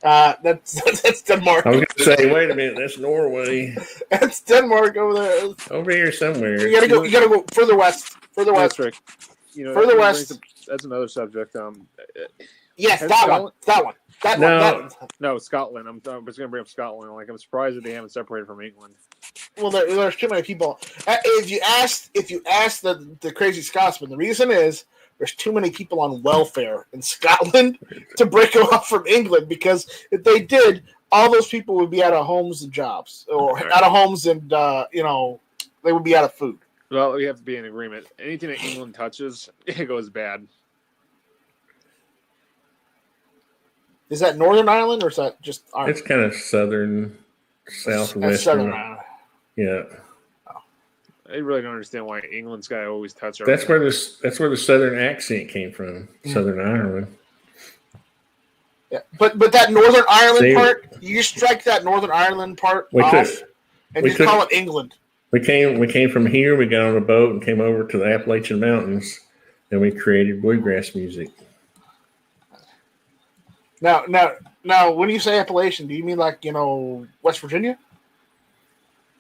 That's Denmark. I was going to say, wait a minute, that's Norway. That's Denmark over there. Over here somewhere. You gotta go further west. Further west. Rick. You know, Further west. That's another subject. Yes, that one. No, Scotland. I'm just going to bring up Scotland. Like, I'm surprised that they haven't separated from England. Well, there's too many people. If you ask the crazy Scotsman, the reason is there's too many people on welfare in Scotland to break them off from England, because if they did, all those people would be out of homes and jobs, or out of homes and they would be out of food. Well, we have to be in agreement. Anything that England touches, it goes bad. Is that Northern Ireland, or is that just Ireland? It's kind of southern, southwestern. That's Southern Ireland. Yeah. I really don't understand why England's got to always touch our. That's where the southern accent came from. Southern Ireland. Yeah, but that Northern Ireland part, you strike that Northern Ireland part off, and just call it England. We came from here. We got on a boat and came over to the Appalachian Mountains, and we created bluegrass music. Now, when you say Appalachian, do you mean like West Virginia?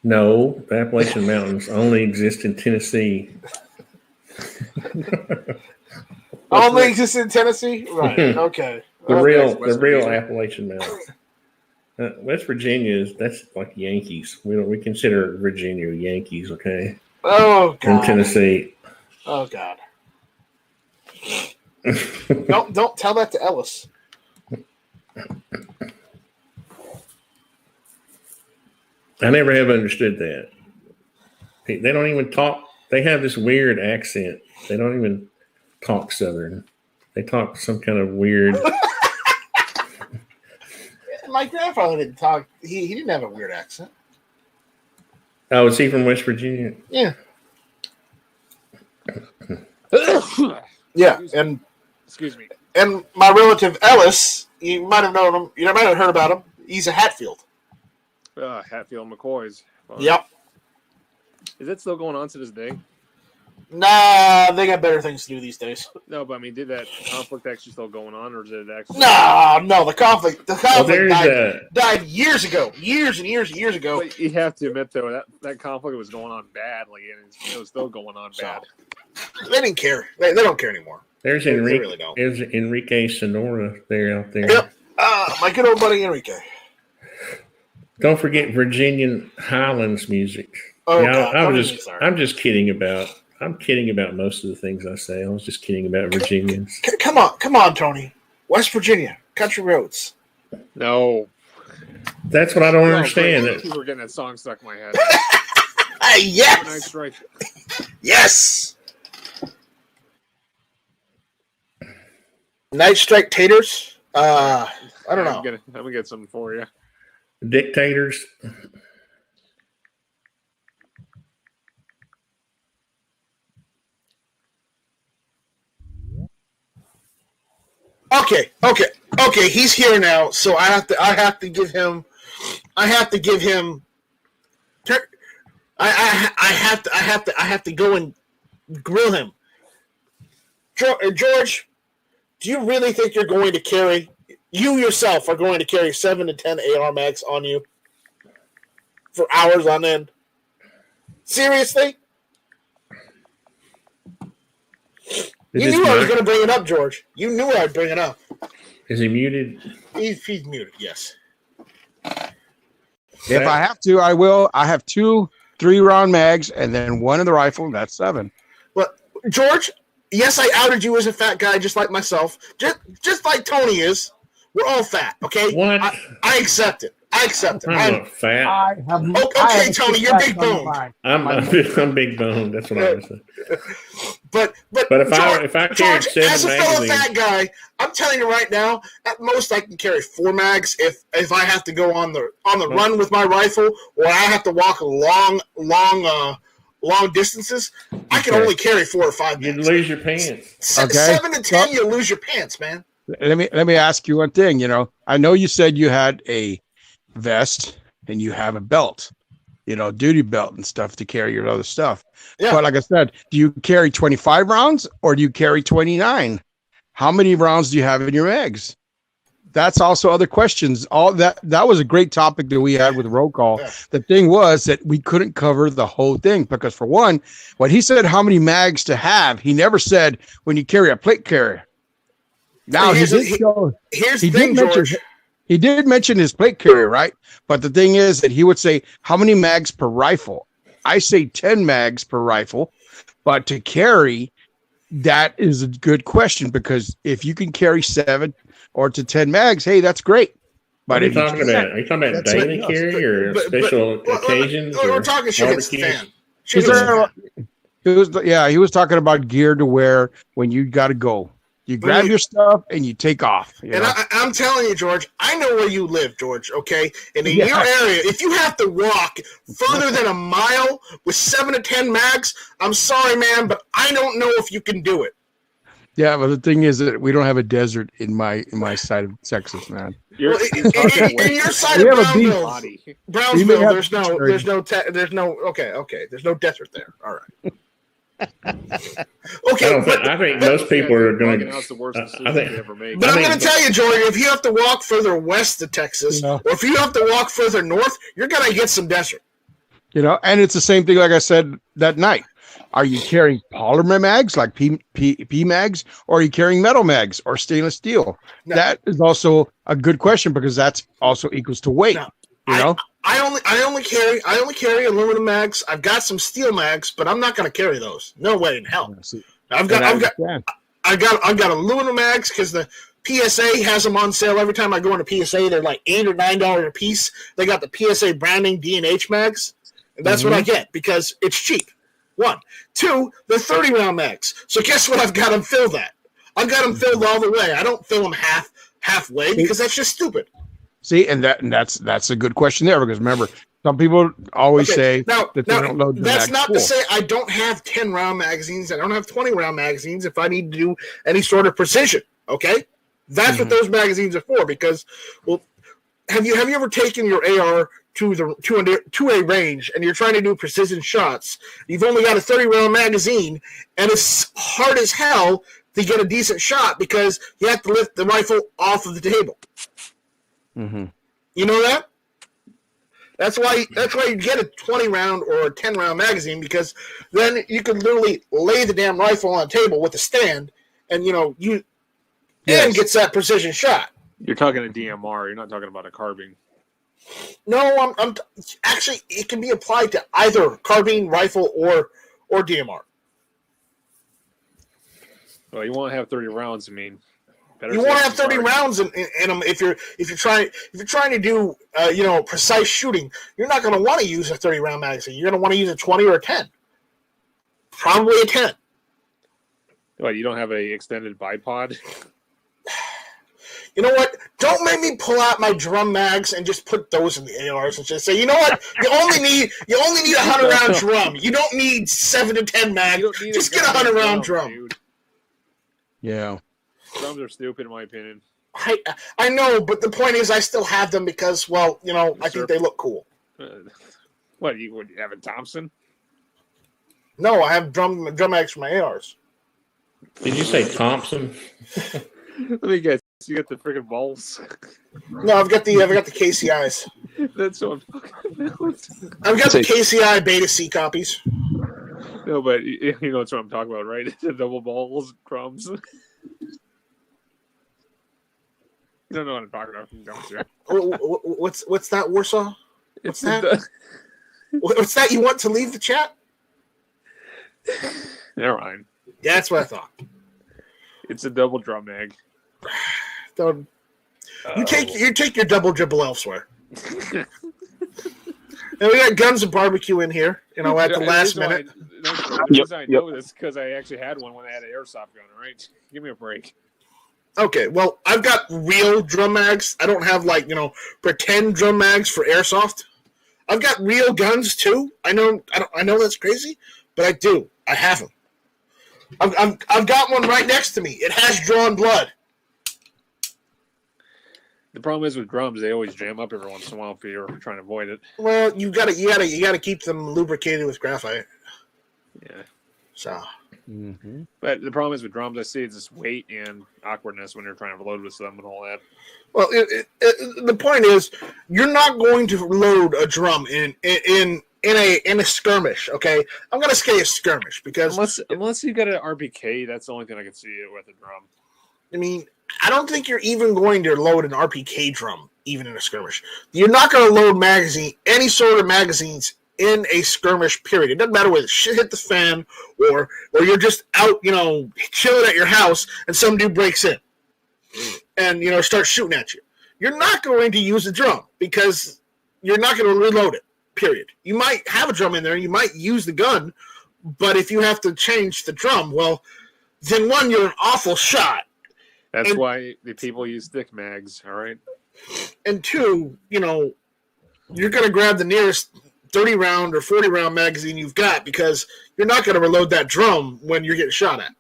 No, the Appalachian Mountains only exist in Tennessee. Only exists in Tennessee, right? Okay. The real Appalachian Mountains. West Virginia that's like Yankees. We consider Virginia Yankees, okay? Oh God. And Tennessee. Oh God. Don't tell that to Ellis. I never have understood that. They don't even talk. They have this weird accent. They don't even talk Southern. They talk some kind of weird. My grandfather didn't talk. He didn't have a weird accent. Oh, is he from West Virginia? Yeah. Yeah, and excuse me. And my relative Ellis, you might have known him. You might have heard about him. He's a Hatfield. Hatfield McCoys. Yep. Is that still going on to this day? Nah, they got better things to do these days. No, but I mean, did that conflict actually still going on, or is it actually? No, the conflict died years ago. Years and years ago. But you have to admit, though, that conflict was going on badly, and it was still going on bad. They didn't care. They don't care anymore. There's Enrique Sonora there out there. Yep. My good old buddy Enrique. Don't forget Virginian Highlands music. Oh, yeah, God. I'm just kidding about. I'm kidding about most of the things I say. I was just kidding about Virginians. Come on, Tony. West Virginia, country roads. No. That's what I don't understand. People are getting that song stuck in my head. Yes. Night Strike. Yes. Night Strike taters. I don't know. I'm gonna get something for you. Dictators. Okay. He's here now, so I have to give him. I have to go and grill him. George, do you really think you're going to carry? You yourself are going to carry 7 to 10 AR mags on you for hours on end? Seriously? You knew I was going to bring it up, George. You knew I'd bring it up. Is he muted? He's muted, yes. If I have to, I will. I have 2 3-round mags and then 1 in the rifle. That's 7. Well, George, yes, I outed you as a fat guy just like myself. Just like Tony is. We're all fat, okay? What? I accept it. I'm not fat. Okay, Tony, you're big boned. I'm big boned. That's what I was saying. But if I carried George, 7 as a fellow magazines, fat guy, I'm telling you right now, at most I can carry 4 mags if I have to go on the run with my rifle, or I have to walk long distances. I can only carry 4 or 5 mags. you'd lose your pants. 7 to 10, you lose your pants, man. Let me ask you one thing. I know you said you had a vest and you have a belt, duty belt and stuff to carry your other stuff. Yeah. But like I said, do you carry 25 rounds or do you carry 29? How many rounds do you have in your mags? That's also other questions. All that was a great topic that we had with roll call. Yeah. The thing was that we couldn't cover the whole thing because, for one, when he said how many mags to have, he never said when you carry a plate carrier. Now here's the thing, George. He did mention his plate carrier, right? But the thing is that he would say, how many mags per rifle? I say 10 mags per rifle, but to carry, that is a good question because if you can carry 7 or to 10 mags, hey, that's great. But are you talking about daily carry or special occasions? We're talking shit against the fan. He was talking about gear to wear when you got to go. You grab your stuff and you take off. I'm telling you, George, I know where you live, George, okay? And in your area, if you have to walk further than a mile with 7 to 10 mags, I'm sorry, man, but I don't know if you can do it. Yeah, but the thing is that we don't have a desert in my side of Texas, man. In your side of Brownsville, there's no desert there. All right. Okay, I think most people are going to. But I'm going to tell you, Jordan, if you have to walk further west of Texas, or if you have to walk further north, you're going to get some desert. And it's the same thing, like I said that night. Are you carrying polymer mags like P mags, or are you carrying metal mags or stainless steel? No. That is also a good question because that's also equals to weight. No. I only carry aluminum mags. I've got some steel mags, but I'm not going to carry those. No way in hell. I've got aluminum mags because the PSA has them on sale every time I go into PSA. They're like $8 or $9 a piece. They got the PSA branding D&H mags, and that's what I get because it's cheap. 1, 2, the 30-round mags. So guess what? I've got them filled at. I've got them filled all the way. I don't fill them halfway because that's just stupid. See, and that's a good question there because remember, some people always say that they don't load the That's mag not full. to say I don't have 10-round magazines. I don't have 20-round magazines if I need to do any sort of precision. Okay, that's what those magazines are for. Because, well, have you ever taken your AR to a range and you're trying to do precision shots? You've only got a 30-round magazine, and it's hard as hell to get a decent shot because you have to lift the rifle off of the table. Mm-hmm. You know that? That's why you get a 20-round or a 10-round magazine because then you can literally lay the damn rifle on a table with a stand, and and gets that precision shot. You're talking a DMR. You're not talking about a carbine. No, actually it can be applied to either carbine, rifle, or DMR. Well, you want to have 30 rounds. I mean, you want to have 30 rounds in them if you're trying to do precise shooting. You're not going to want to use a 30-round magazine. You're going to want to use a 20 or a 10. Probably a 10. What, you don't have a extended bipod? You know what? Don't make me pull out my drum mags and just put those in the ARs and just say, you know what? You only need a 100-round drum. You don't need 7 to 10 mags. Just get a 100-round drum. Dude. Yeah. Drums are stupid in my opinion. I know, but the point is I still have them because, well, I think they look cool. What, you have a Thompson? No, I have drum mags for my ARs. Did you say Thompson? Let me guess. You got the freaking balls. No, I've got the KCIs. That's what I'm talking about. I've got the KCI Beta C copies. No, but you know that's what I'm talking about, right? The double balls, crumbs. You don't know what I'm talking about, don't you? What's that, Warsaw? What's that? What's that? You want to leave the chat? Never mind. Yeah, that's what I thought. It's a double drum mag. You take your double dribble elsewhere. And we got Guns and Barbecue in here, at the last minute. The reason I know this because I actually had one when I had an airsoft gun. All right, give me a break. Okay, well, I've got real drum mags. I don't have pretend drum mags for airsoft. I've got real guns too. I know that's crazy, but I do. I have them. I've got one right next to me. It has drawn blood. The problem is with drums, they always jam up every once in a while if you're trying to avoid it. Well, you gotta keep them lubricated with graphite. Yeah. So. Mm-hmm. But the problem is with drums, I see it's this weight and awkwardness when you're trying to load with them and all that. Well, the point is, you're not going to load a drum in a skirmish. Okay, I'm gonna say a skirmish because unless you got an RPK, that's the only thing I can see it with a drum. I mean, I don't think you're even going to load an RPK drum, even in a skirmish. You're not going to load any sort of magazines in a skirmish period. It doesn't matter whether shit hit the fan or you're just out, chilling at your house and some dude breaks in and, starts shooting at you. You're not going to use a drum because you're not going to reload it, period. You might have a drum in there. You might use the gun, but if you have to change the drum, well, then one, you're an awful shot. That's why the people use thick mags, all right? And two, you're going to grab the nearest 30-round or 40-round magazine you've got because you're not going to reload that drum when you're getting shot at.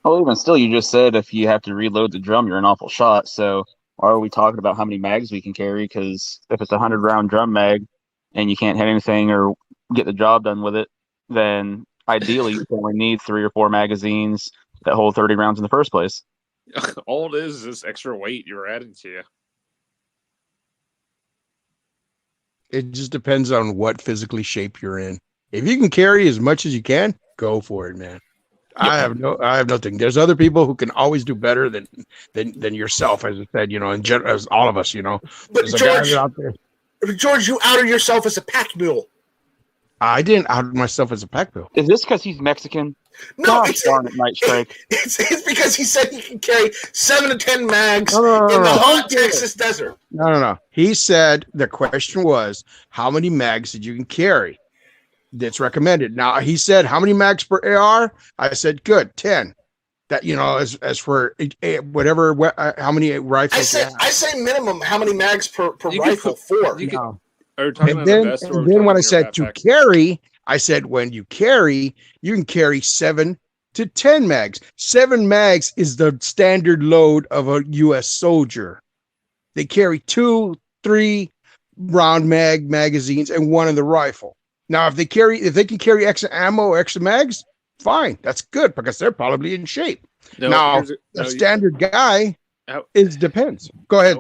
Well, even still, you just said if you have to reload the drum, you're an awful shot. So why are we talking about how many mags we can carry? Because if it's a 100-round drum mag and you can't hit anything or get the job done with it, then ideally you only need 3 or 4 magazines that hold 30 rounds in the first place. All it is this extra weight you're adding to you. It just depends on what physically shape you're in. If you can carry as much as you can, go for it, man. Yep. I have nothing. There's other people who can always do better than yourself, as I said, in general, as all of us, But George, you outed yourself as a pack mule. I didn't out myself as a pack mule. Is this because he's Mexican? No, darn it, Night Strike. It's because he said he can carry 7 to 10 mags in the hot Texas desert. No. He said the question was, how many mags did you can carry? That's recommended. Now, he said, how many mags per AR? I said, good, 10. That, as for whatever, how many rifles? I say minimum, how many mags per rifle? 4. And then when I said to carry, I said, when you carry, you can carry 7 to 10 mags. 7 mags is the standard load of a U.S. soldier. They carry 2, 3 round magazines and 1 in the rifle. Now, if they can carry extra ammo or extra mags, fine. That's good because they're probably in shape. Standard guy depends. Go ahead.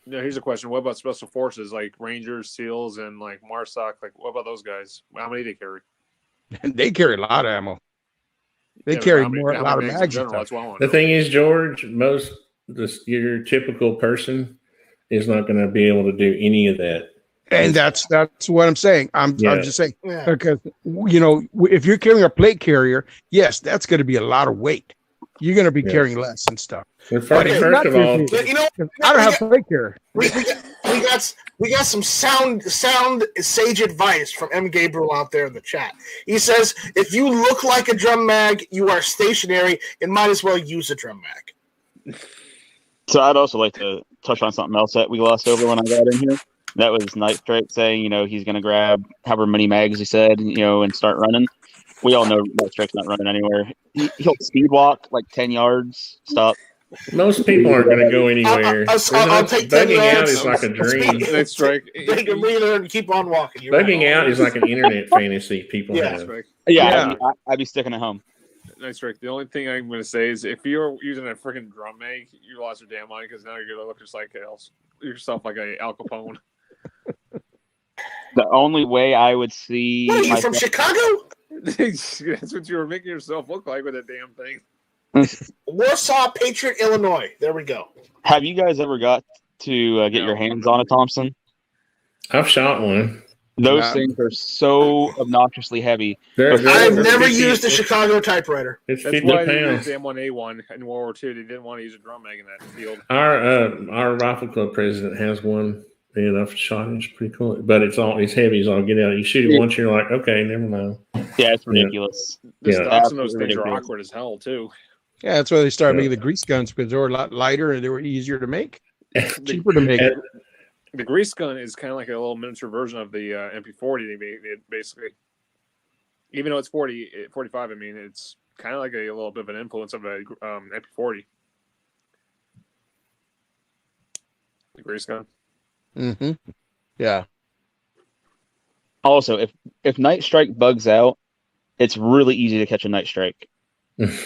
No, here's a question. What about special forces like Rangers, SEALs, and like MARSOC? Like, what about those guys? How many do they carry? They carry a lot of ammo. They carry a lot of mags. The thing is, George, your typical person is not going to be able to do any of that. And that's what I'm saying. I'm just saying because if you're carrying a plate carrier, yes, that's going to be a lot of weight. you're going to be Yeah. carrying less and stuff. Well, first, Okay. first of all, But, you know, I don't have plate carrier. we got some sound sage advice from M. Gabriel out there in the chat. He says, if you look like a drum mag, you are stationary and might as well use a drum mag. So I'd also like to touch on something else that we glossed over when I got in here. That was Nightstrike saying, he's going to grab however many mags he said, and start running. We all know Nightstrike's not running anywhere. He'll speed walk like 10 yards, stop. most people aren't going to go anywhere. I'll take 10 Bugging out yards. is like a dream. Nightstrike. Take a breather and keep on walking. You're Bugging right. out is like an internet fantasy people Yeah. have. Nightstrike. Yeah. I'd be sticking at home. Nightstrike. The only thing I'm going to say is if you're using a freaking drum mag, you lost your damn mind because now you're going to look just like yourself like a Al Capone. The only way I would see What are you, from Chicago? That's what you were making yourself look like with that damn thing. Warsaw, Patriot, Illinois. There we go. Have you guys ever got to get your hands on a Thompson? I've shot one. Those things are so obnoxiously heavy. I've never 50 used a Chicago typewriter. It's That's 50 why they pounds. used the M1A1 in World War II. They didn't want to use a drum mag in that field. Our rifle club president has one. And I've shot it. It's pretty cool, but it's heavy as all get out. You shoot it once, you're like, okay, never mind. Yeah, it's ridiculous. The Yeah. stocks in those Absolutely things are ridiculous. awkward as hell too. Yeah, that's why they started Yeah. making the grease guns because they were a lot lighter and they were easier to make, cheaper to make. The grease gun is kind of like a little miniature version of the MP40. They made it basically, even though it's 45. I mean, it's kind of like a little bit of an influence of a MP40. The grease gun. Mm-hmm. Yeah. Also, if Night Strike bugs out, it's really easy to catch a Night Strike.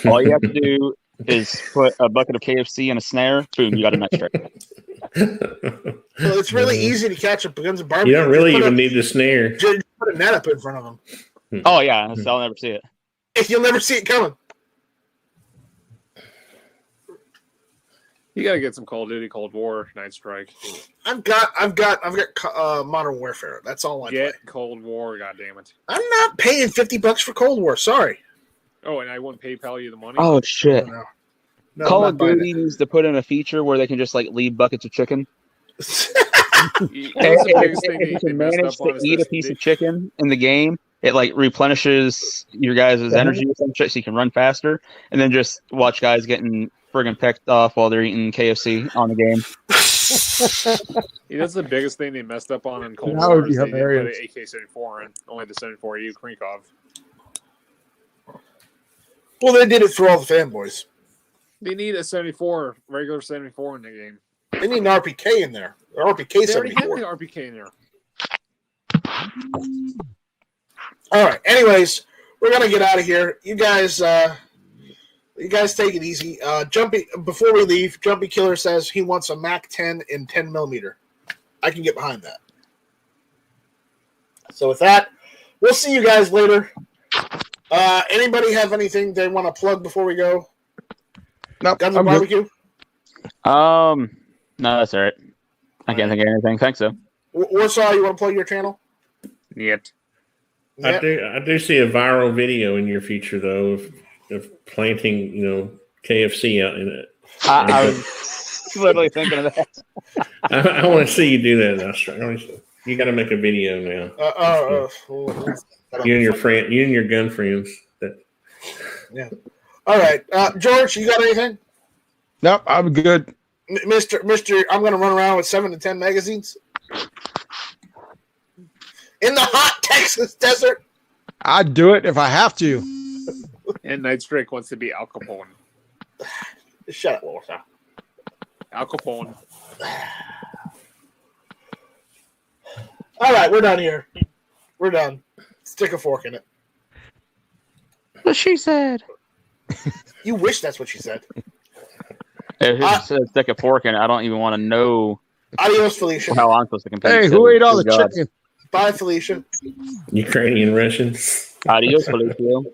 All you have to do is put a bucket of KFC and a snare. Boom, you got a Night Strike. Well, it's really easy to catch up guns and barbecue. You don't really Just put even a- need the snare. just put a net up in front of them. Oh yeah, so I'll never see it. You'll never see it coming. You gotta get some Call of Duty, Cold War, Night Strike. I've got Modern Warfare. That's all I play. Get Cold War, goddammit. I'm not paying $50 for Cold War. Sorry. Oh, and I wouldn't PayPal you the money. Oh shit! No, Call I'm of not buying Duty needs to put in a feature where they can just like leave buckets of chicken. That's the biggest thing If you they can messed manage up on to is eat a this- piece of chicken in the game, it like replenishes your guys' energy or some shit so you can run faster, and then just watch guys getting friggin' pecked off while they're eating KFC on the game. That's the biggest thing they messed up on in Cold That War. would be Is they didn't hilarious. put an AK-74 in, only the 74U Krinkov. Well, they did it for all the fanboys. They need a 74, regular 74 in the game. They need an RPK in there. Or RPK They already have 74. the RPK in there. All right. Anyways, we're gonna get out of here. You guys take it easy. Jumpy, before we leave, Jumpy Killer says he wants a Mac 10 in 10 millimeter. I can get behind that. So with that, we'll see you guys later. Anybody have anything they want to plug before we go? Nope, Guns I'm and good. barbecue. No, that's all right. I can't think of anything. Thanks so. Warsaw, you want to plug your channel? Yet. I do see a viral video in your future though of planting, KFC out in it. I was literally thinking of that. I want to see you do that. Now. You got to make a video now. You and your friend, you and your gun friends. Yeah. All right, George, you got anything? Nope, I'm good. Mister, I'm going to run around with 7 to 10 magazines in the hot Texas desert. I'd do it if I have to. And Night Strike wants to be Al Capone. Shut up, Warsaw. Al Capone. All right, we're done here. We're done. Stick a fork in it. What she said. You wish that's what she said. If it says stick a fork in it, I don't even want to know Adios, Felicia. how I'm supposed to compete. Hey, So, who ate all the good God. chicken? Bye, Felicia. Ukrainian Russians. Adios, Felicio.